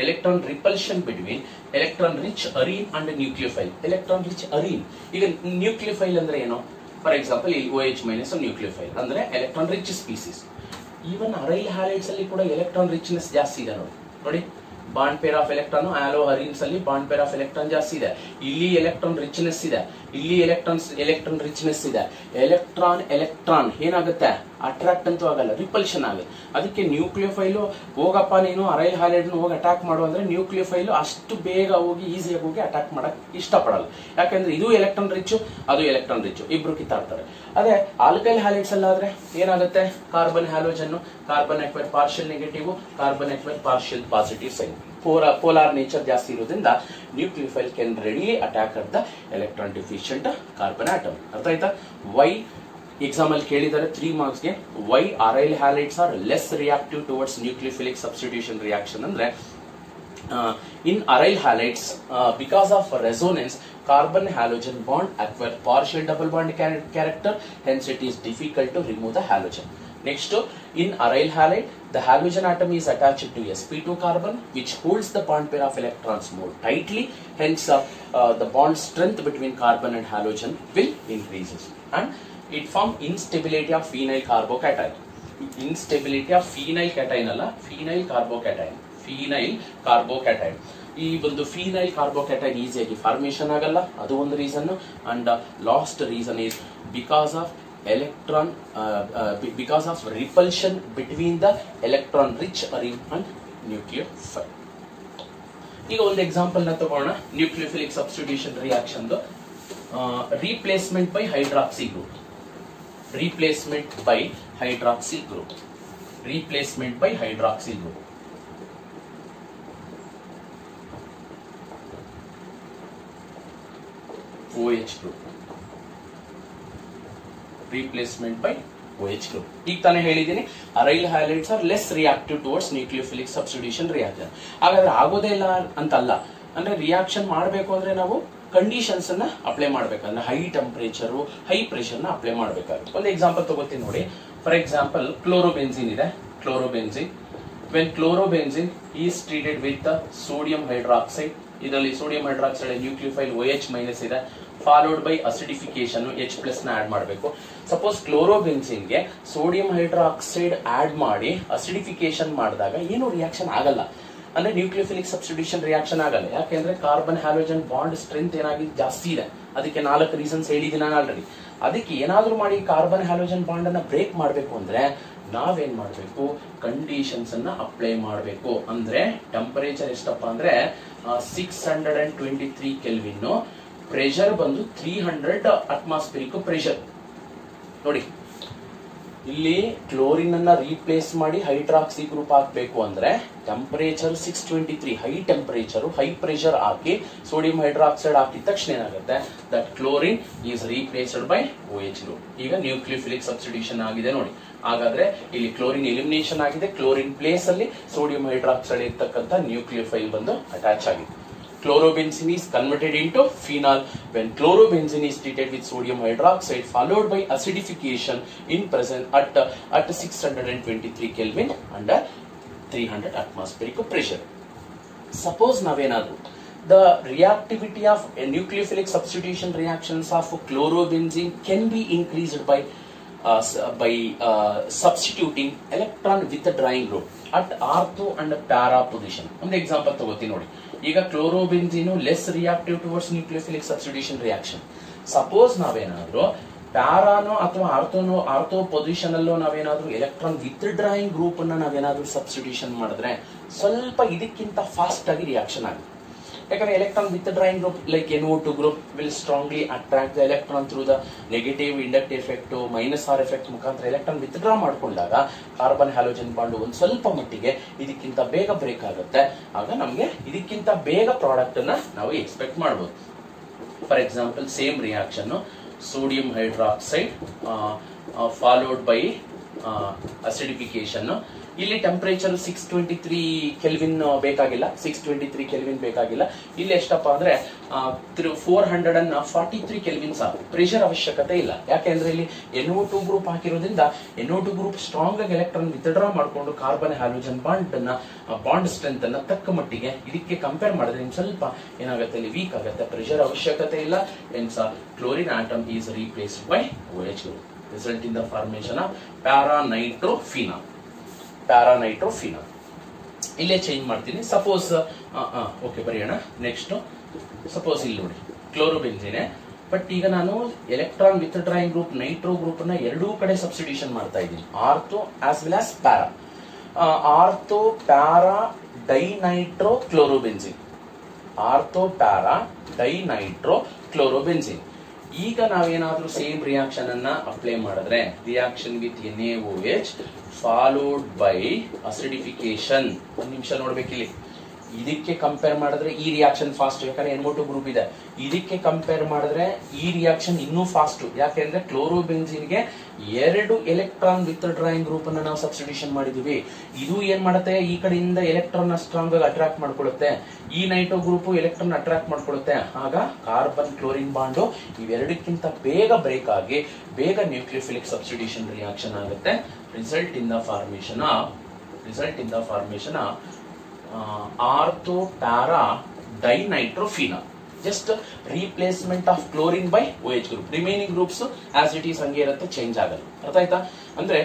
electron repulsion between electron rich arene and nucleophile. electron rich arene, ಈಗ nucleophile ಅಂದ್ರೆ ಏನು? For example ಇಲ್ಲಿ OH minus nucleophile ಅಂದ್ರೆ electron rich species. Even aryl halides ಅಲ್ಲಿ ಕೂಡ electron richness ಜಾಸ್ತಿ ಇದೆ ನೋಡಿ. Bond pair of electron haloarenes ಅಲ್ಲಿ ಬಾಂಡ್ ಪೇರ್ ಆಫ್ ಎಲೆಕ್ಟ್ರಾನ್ ಜಾಸ್ತಿ ಇದೆ. ಇಲ್ಲಿ ಎಲೆಕ್ಟ್ರಾನ್ ರಿಚ್ನೆಸ್ ಇದೆ, ಇಲ್ಲಿ ಎಲೆಕ್ಟ್ರಾನ್ ರಿಚ್ನೆಸ್ ಇದೆ. ಎಲೆಕ್ಟ್ರಾನ್ ಏನಾಗುತ್ತೆ? ಅಟ್ರಾಕ್ಟ್ ಅಂತೂ ಆಗಲ್ಲ, ರಿಪಲ್ಷನ್ ಆಗುತ್ತೆ. ಅದಕ್ಕೆ ನ್ಯೂಕ್ಲಿಯೋಫೈಲ್ ಹೋಗಪ್ಪ ನೀನು ಅರೈಲ್ ಹ್ಯಾಲೈಡ್ ಹೋಗಿ ಅಟ್ಯಾಕ್ ಮಾಡು ಅಂದ್ರೆ ನ್ಯೂಕ್ಲಿಯೋಫೈಲ್ ಅಷ್ಟು ಬೇಗ ಹೋಗಿ ಈಸಿಯಾಗಿ ಹೋಗಿ ಅಟ್ಯಾಕ್ ಮಾಡಕ್ ಇಷ್ಟಪಡಲ್ಲ. ಯಾಕಂದ್ರೆ ಇದು ಎಲೆಕ್ಟ್ರಾನ್ ರಿಚ್, ಅದು ಎಲೆಕ್ಟ್ರಾನ್ ರಿಚ್, ಇಬ್ರು ಕಿತ್ತಾಡ್ತಾರೆ. ಅದೇ ಆಲ್ಕೈಲ್ ಹ್ಯಾಲೈಡ್ಸ್ ಅಲ್ಲಾದ್ರೆ ಏನಾಗುತ್ತೆ? Carbon halogen, carbon acquire partial negative, carbon acquire partial positive sign. Polar nature ಜಾಸ್ತಿ ಇರೋದ್ರಿಂದ nucleophile can readily attack at the electron deficient carbon atom. ಅರ್ಥ ಆಯ್ತಾ? ವೈ ಎಕ್ಸಾಮ್ ಅಲ್ಲಿ ಕೇಳಿದ್ದಾರೆ 3 ಮಾರ್ಕ್ಸ್ ಗೆ. Why aryl halides are less reactive towards nucleophilic substitution reaction ಅಂದ್ರೆ in aryl halides because of resonance carbon halogen bond acquire partial double bond character, hence it is difficult to remove the halogen. Next, in aryl halide the halogen atom is attached to sp2 carbon which holds the bond pair of electrons more tightly, hence the bond strength between carbon and halogen will increases and it form instability of phenyl carbocation. Instability of phenyl cation alla phenyl carbocation. ಈ ಒಂದು phenyl carbocation ಈಸಿಯಾಗಿ formation ಆಗಲ್ಲ, ಅದು ಒಂದು reason. And last reason is because of repulsion between the electron rich arene and nucleophile. ಈಗ ಒಂದು example ನ ತಗೋಣ. Nucleophilic substitution reaction replacement by hydroxy group. OH group. Replacement by OH group. ಈಗ ತಾನೇ ಹೇಳಿದ್ದೀನಿ aryl halides are less reactive towards nucleophilic substitution reaction. ಹಾಗಾದ್ರೆ ಆಗೋದೇ ಇಲ್ಲ ಅಂತಲ್ಲ. ಅಂದ್ರೆ ರಿಯಾಕ್ಷನ್ ಮಾಡಬೇಕು ಅಂದ್ರೆ ನಾವು ಕಂಡೀಷನ್ಸ್ ಅನ್ನ ಅಪ್ಲೈ ಮಾಡ್ಬೇಕಂದ್ರೆ ಹೈ ಟೆಂಪರೇಚರ್, ಹೈ ಪ್ರೆಷರ್ ನ ಅಪ್ಲೈ ಮಾಡ್ಬೇಕಾಗುತ್ತೆ. ಒಂದು ಎಕ್ಸಾಂಪಲ್ ತಗೋತೀನಿ ನೋಡಿ. ಫಾರ್ ಎಕ್ಸಾಂಪಲ್ ಕ್ಲೋರೋಬೆನ್ಸಿನ್ ಇದೆ. when chlorobenzene is treated with the sodium hydroxide, ಇದರಲ್ಲಿ sodium hydroxide nucleophile OH minus ಇದೆ, followed by acidification H plus ನ ಆಡ್ ಮಾಡಬೇಕು. ಸಪೋಸ್ ಕ್ಲೋರೋಬೆನ್ಸಿನ್ ಗೆ ಸೋಡಿಯಂ ಹೈಡ್ರಾಕ್ಸೈಡ್ ಆಡ್ ಮಾಡಿ ಅಸಿಡಿಫಿಕೇಶನ್ ಮಾಡಿದಾಗ ಏನು ರಿಯಾಕ್ಷನ್ ಆಗಲ್ಲ, ಅಂದ್ರೆ ನ್ಯೂಕ್ಲಿಯೋಫಿಲಿಕ್ ಸಬ್ಸ್ಟಿಟ್ಯೂಷನ್ ರಿಯಾಕ್ಷನ್ ಆಗಲ್ಲ. ಯಾಕೆಂದ್ರೆ ಕಾರ್ಬನ್ ಹ್ಯಾಲೋಜನ್ ಬಾಂಡ್ ಸ್ಟ್ರೆಂತ್ ಏನಾಗಿದೆ ಜಾಸ್ತಿ ಇದೆ. ಅದಕ್ಕೆ 4 ರೀಸನ್ಸ್ ಹೇಳಿದ್ದೀನಿ ನಾನು ಆಲ್ರೆಡಿ. ಅದಕ್ಕೆ ಏನಾದ್ರೂ ಮಾಡಿ ಕಾರ್ಬನ್ ಹ್ಯಾಲೋಜನ್ ಬಾಂಡ್ ಅನ್ನ ಬ್ರೇಕ್ ಮಾಡಬೇಕು ಅಂದ್ರೆ ನಾವೇನ್ ಮಾಡಬೇಕು? ಕಂಡೀಷನ್ಸ್ ಅನ್ನ ಅಪ್ಲೈ ಮಾಡಬೇಕು. ಅಂದ್ರೆ ಟೆಂಪರೇಚರ್ ಎಷ್ಟಪ್ಪ ಅಂದ್ರೆ 623 ಕೆಲ್ವಿನ್, ಪ್ರೆಷರ್ ಬಂದು 300 ಅಟ್ಮಾಸ್ಫಿರಿಕ್ ಪ್ರೆಷರ್. ನೋಡಿ ಇಲ್ಲಿ ಕ್ಲೋರಿನ್ ಅನ್ನ ರೀಪ್ಲೇಸ್ ಮಾಡಿ ಹೈಡ್ರಾಕ್ಸಿ ಗ್ರೂಪ್ ಹಾಕಬೇಕು ಅಂದ್ರೆ temperature 623, high temperature high pressure ಹಾಕಿ ಸೋಡಿಯಂ ಹೈಡ್ರಾಕ್ಸೈಡ್ ಹಾಕಿದ ತಕ್ಷಣ ಏನಾಗುತ್ತೆ? That chlorine is replaced by OH group. ಈಗ ನ್ಯೂಕ್ಲಿಯೋಫಿಲಿಕ್ ಸಬ್ಸ್ಟಿಟ್ಯೂಷನ್ ಆಗಿದೆ ನೋಡಿ. ಹಾಗಾದ್ರೆ ಇಲ್ಲಿ ಕ್ಲೋರಿನ್ ಎಲಿಮಿನೇಷನ್ ಆಗಿದೆ, ಕ್ಲೋರಿನ್ ಪ್ಲೇಸ್ ಅಲ್ಲಿ ಸೋಡಿಯಂ ಹೈಡ್ರಾಕ್ಸೈಡ್ ಇರ್ತಕ್ಕಂಥ ನ್ಯೂಕ್ಲಿಯೋಫೈಲ್ ಬಂದು ಅಟ್ಯಾಚ್ ಆಗಿದೆ. Chlorobenzene is converted into phenol when chlorobenzene is treated with sodium hydroxide followed by acidification in present at 623 Kelvin under 300 atmospheric pressure. Suppose navenadu the reactivity of nucleophilic substitution reactions of chlorobenzene can be increased by substituting electron withdrawing group at ortho and para position. ಒಂದು example ತಗೋತೀನಿ ನೋಡಿ. ಈಗ chlorobenzene less reactive towards nucleophilic substitution reaction. Suppose ನಾವೇನಾದ್ರೂ ಪ್ಯಾರಾನೋ ಅಥವಾ ortho position ಅಲ್ಲೋ ನಾವೇನಾದ್ರೂ electron withdrawing group ಅನ್ನ ನಾವೇನಾದ್ರೂ ಸಬ್ಸ್ಟಿಟ್ಯೂಷನ್ ಮಾಡಿದ್ರೆ ಸ್ವಲ್ಪ ಇದಕ್ಕಿಂತ ಫಾಸ್ಟ್ ಆಗಿ ರಿಯಾಕ್ಷನ್ ಆಗುತ್ತೆ. ಯಾಕಂದ್ರೆ electron withdrawing group like NO2 group will strongly attract the electron through the negative inductive effect minus R effect ಮುಖಾಂತರ electron withdraw ಮಾಡಿಕೊಂಡಾಗ ಕಾರ್ಬನ್ ಹ್ಯಾಲೋಜನ್ ಬಾಂಡ್ ಒಂದು ಸ್ವಲ್ಪ ಮಟ್ಟಿಗೆ ಇದಕ್ಕಿಂತ ಬೇಗ ಬ್ರೇಕ್ ಆಗುತ್ತೆ. ಆಗ ನಮಗೆ ಇದಕ್ಕಿಂತ ಬೇಗ ಪ್ರಾಡಕ್ಟ್ ಅನ್ನ ನಾವು ಎಕ್ಸ್ಪೆಕ್ಟ್ ಮಾಡಬಹುದು. For example same reaction sodium hydroxide followed by acidification. ಇಲ್ಲಿ ಟೆಂಪರೇಚರ್ 623 ಕೆಲ್ವಿನ್ ಬೇಕಾಗಿಲ್ಲ, 623 ಕೆಲ್ವಿನ್ ಬೇಕಾಗಿಲ್ಲ. ಇಲ್ಲಿ ಎಷ್ಟಪ್ಪ ಅಂದ್ರೆ 443 ಕೆಲ್ವಿನ್ ಸಾಕು. ಪ್ರೆಷರ್ ಅವಶ್ಯಕತೆ ಇಲ್ಲ. ಯಾಕೆಂದ್ರೆ ಇಲ್ಲಿ NO2 ಗ್ರೂಪ್ ಹಾಕಿರೋದ್ರಿಂದ NO2 ಗ್ರೂಪ್ ಸ್ಟ್ರಾಂಗ್ ಆಗಿ ಎಲೆಕ್ಟ್ರಾನ್ ವಿತ್ಡ್ರಾ ಮಾಡಿಕೊಂಡು ಕಾರ್ಬನ್ ಹ್ಯಾಲೋಜನ್ ಬಾಂಡ್ ಸ್ಟ್ರೆಂತ್ ಅನ್ನ ತಕ್ಕ ಮಟ್ಟಿಗೆ ಇದಕ್ಕೆ ಕಂಪೇರ್ ಮಾಡಿದ್ರೆ ಸ್ವಲ್ಪ ಏನಾಗುತ್ತೆ, ಇಲ್ಲಿ ವೀಕ್ ಆಗುತ್ತೆ. ಪ್ರೆಷರ್ ಅವಶ್ಯಕತೆ ಇಲ್ಲ. Chlorine atom is replaced by OH group, result in the formation of para-nitrophenol. ಇಲ್ಲೇ ಚೇಂಜ್ ಮಾಡ್ತೀನಿ. ಸಪೋಸ್ ಓಕೆ ಬರೆಯೋಣ. ನೆಕ್ಸ್ಟ್ ಸಪೋಸ್ ಇಲ್ಲಿ ನೋಡಿ ಕ್ಲೋರೋಬೆನ್ಜಿನೆ, ಬಟ್ ಈಗ ನಾನು electron withdrawing group nitro group ಅನ್ನ ಎರಡೂ ಕಡೆ ಸಬ್ಸ್ಟಿಟ್ಯೂಷನ್ ಮಾಡ್ತಾ ಇದ್ದೀನಿ, ortho as well as para. Ortho para dinitro chlorobenzene, ortho para dinitro chlorobenzene. ಈಗ ನಾವೇನಾದ್ರೂ ಸೇಮ್ ರಿಯಾಕ್ಷನ್ ಅನ್ನ ಅಪ್ಲೈ ಮಾಡಿದ್ರೆ reaction with NaOH followed by acidification. ಒಂದು ನಿಮಿಷ ನೋಡ್ಬೇಕಿಲ್ಲಿ. ಇದಕ್ಕೆ ಕಂಪೇರ್ ಮಾಡಿದ್ರೆ ಈ ರಿಯಾಕ್ಷನ್ ಫಾಸ್ಟ್, ಯಾಕಂದ್ರೆ NO2 ಗ್ರೂಪ್ ಇದೆ. ಇದಕ್ಕೆ ಕಂಪೇರ್ ಮಾಡಿದ್ರೆ ಈ ರಿಯಾಕ್ಷನ್ ಇನ್ನೂ ಫಾಸ್ಟ್. ಯಾಕೆಂದ್ರೆ ಕ್ಲೋರೋಬೆನ್ಜಿನ್ಗೆ 2 ಎಲೆಕ್ಟ್ರಾನ್ ವಿತ್ಡ್ರಾಯಿಂಗ್ ಗ್ರೂಪ್ ಅನ್ನ ನಾವು ಸಬ್ಸ್ಟಿಟ್ಯೂಷನ್ ಮಾಡಿದೀವಿ. ಇದು ಏನ್ ಮಾಡುತ್ತೆ, ಈ ಕಡೆಯಿಂದ ಎಲೆಕ್ಟ್ರಾನ್ ಸ್ಟ್ರಾಂಗ್ ಆಗಿ ಅಟ್ರಾಕ್ಟ್ ಮಾಡ್ಕೊಳ್ಳುತ್ತೆ, ಈ ನೈಟ್ರೋ ಗ್ರೂಪ್ ಎಲೆಕ್ಟ್ರಾನ್ ಅಟ್ರಾಕ್ಟ್ ಮಾಡ್ಕೊಳ್ಳುತ್ತೆ. ಆಗ ಕಾರ್ಬನ್ ಕ್ಲೋರಿನ್ ಬಾಂಡು ಇವೆರಡಕ್ಕಿಂತ ಬೇಗ ಬ್ರೇಕ್ ಆಗಿ ಬೇಗ ನ್ಯೂಕ್ಲಿಯೋಫಿಲಿಕ್ ಸಬ್ಸ್ಟಿಟ್ಯೂಷನ್ ರಿಯಾಕ್ಷನ್ ಆಗುತ್ತೆ. Result in the formation of ortho para dinitrophenol. Just replacement of chlorine by OH group. Remaining groups as it is ಹಂಗೆ ಇರುತ್ತೆ, change ಆಗಲ್ಲ. ಅರ್ಥ ಆಯ್ತಾ? ಅಂದ್ರೆ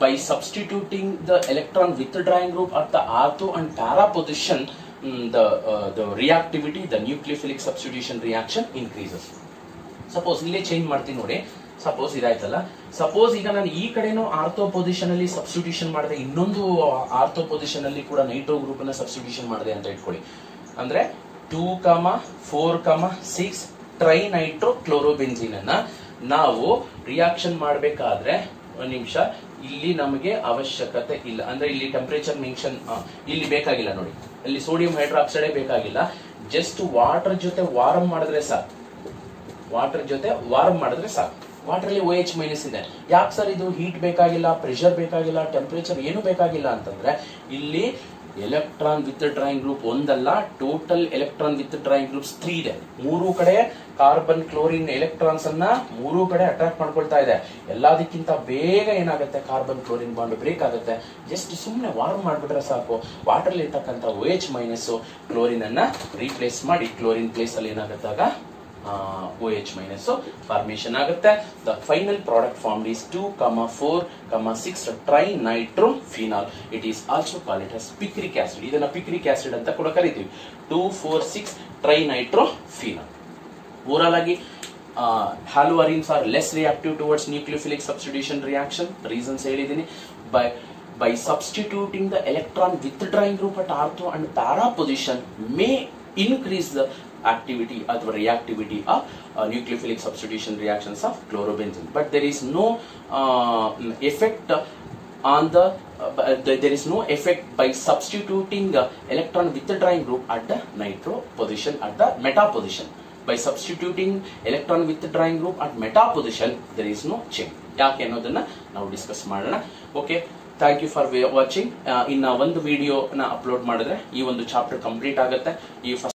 by substituting the electron withdrawing group at the ortho and para position the reactivity, the nucleophilic substitution reaction increases. Suppose ಇಲ್ಲೇ change ಮಾಡ್ತೀನಿ ನೋಡಿ. Suppose ಇದಾಯ್ತಲ್ಲ, suppose ಈಗ ನಾನು ಈ ಕಡೆನೂ ಆರ್ಥೋ ಪೊಸಿಷನ್ ಅಲ್ಲಿ ಸಬ್ಸ್ಟಿಟ್ಯೂಷನ್ ಮಾಡಿದೆ, ಇನ್ನೊಂದು ಆರ್ಥೋ ಪೊಸಿಷನ್ ಅಲ್ಲಿ ಕೂಡ ನೈಟ್ರೋ ಗ್ರೂಪ್ ಅನ್ನ ಸಬ್ಸ್ಟಿಟ್ಯೂಷನ್ ಮಾಡಿದೆ ಅಂತ ಇಟ್ಕೊಳ್ಳಿ. ಅಂದ್ರೆ 2,4,6 ಟ್ರೈನೈಟ್ರೋ ಕ್ಲೋರೋಬೆನ್ಜಿನ್ ಅನ್ನ ನಾವು ರಿಯಾಕ್ಷನ್ ಮಾಡಬೇಕಾದ್ರೆ ಒಂದು ನಿಮಿಷ, ಇಲ್ಲಿ ನಮಗೆ ಅವಶ್ಯಕತೆ ಇಲ್ಲ. ಅಂದ್ರೆ ಇಲ್ಲಿ ಟೆಂಪರೇಚರ್ ಮೆನ್ಷನ್ ಇಲ್ಲಿ ಬೇಕಾಗಿಲ್ಲ ನೋಡಿ, ಅಲ್ಲಿ ಸೋಡಿಯಂ ಹೈಡ್ರಾಕ್ಸೈಡ್ ಬೇಕಾಗಿಲ್ಲ. ಜಸ್ಟ್ ವಾಟರ್ ಜೊತೆ ವಾರ್ಮ್ ಮಾಡಿದ್ರೆ ಸಾಕು, ವಾಟರ್ ಅಲ್ಲಿ OH ಮೈನಸ್ ಇದೆ. ಯಾಕೆ ಸರ್ ಇದು ಹೀಟ್ ಬೇಕಾಗಿಲ್ಲ, ಪ್ರೆಷರ್ ಬೇಕಾಗಿಲ್ಲ, ಟೆಂಪರೇಚರ್ ಏನು ಬೇಕಾಗಿಲ್ಲ ಅಂತಂದ್ರೆ ಇಲ್ಲಿ ಎಲೆಕ್ಟ್ರಾನ್ ವಿತ್ಡ್ರಾಯಿಂಗ್ ಗ್ರೂಪ್ ಒಂದಲ್ಲ, ಟೋಟಲ್ ಎಲೆಕ್ಟ್ರಾನ್ ವಿತ್ಡ್ರಾಯಿಂಗ್ ಗ್ರೂಪ್ಸ್ 3 ಇದೆ. 3 ಕಡೆ ಕಾರ್ಬನ್ ಕ್ಲೋರಿನ್ ಎಲೆಕ್ಟ್ರಾನ್ಸ್ ಅನ್ನ 3 ಕಡೆ ಅಟ್ರಾಕ್ಟ್ ಮಾಡ್ಕೊಳ್ತಾ ಇದೆ. ಎಲ್ಲದಕ್ಕಿಂತ ಬೇಗ ಏನಾಗುತ್ತೆ, ಕಾರ್ಬನ್ ಕ್ಲೋರಿನ್ ಬಾಂಡ್ ಬ್ರೇಕ್ ಆಗುತ್ತೆ. ಜಸ್ಟ್ ಸುಮ್ಮನೆ ವಾರ್ಮ್ ಮಾಡ್ಬಿಟ್ರೆ ಸಾಕು, ವಾಟರ್ ಅಲ್ಲಿ ಇರ್ತಕ್ಕಂಥ OH ಮೈನಸ್ ಕ್ಲೋರಿನ್ ಅನ್ನ ರೀಪ್ಲೇಸ್ ಮಾಡಿ ಕ್ಲೋರಿನ್ ಪ್ಲೇಸ್ ಅಲ್ಲಿ ಏನಾಗುತ್ತಾಗ OH ಮೈನಸ್ ಫಾರ್ಮೇಶನ್ ಆಗುತ್ತೆ. The final product formed is 2,4,6 trinitrophenol. It is also called as picric acid. ಇದನ್ನ ಪಿಕ್ರಿಕ್ ಆಸಿಡ್ ಅಂತ ಕೂಡ ಕರಿತೀವಿ. 2,4,6 ಟ್ರೈನೈಟ್ರೋಫಿನಾಲ್. ಓವರಾಲ್ ಆಗಿ haloarenes are less reactive towards nucleophilic substitution reaction. Reasons ಹೇಳಿದ್ದೀನಿ. by substituting the electron withdrawing group at ortho and para position may increase the activity or the reactivity of nucleophilic substitution reactions of chlorobenzene, but there is no effect on there is no effect by substituting the electron withdrawing group at the nitro position, at the meta position. By substituting electron withdrawing group at meta position there is no change. ಯಾಕೆ ಅನ್ನೋದನ್ನ ನಾವು discuss ಮಾಡೋಣ. Okay, thank you for watching. ಇನ್ನ ಒಂದು ವಿಡಿಯೋನ upload ಮಾಡಿದ್ರೆ ಈ ಒಂದು ಚಾಪ್ಟರ್ ಕಂಪ್ಲೀಟ್ ಆಗುತ್ತೆ. ಈ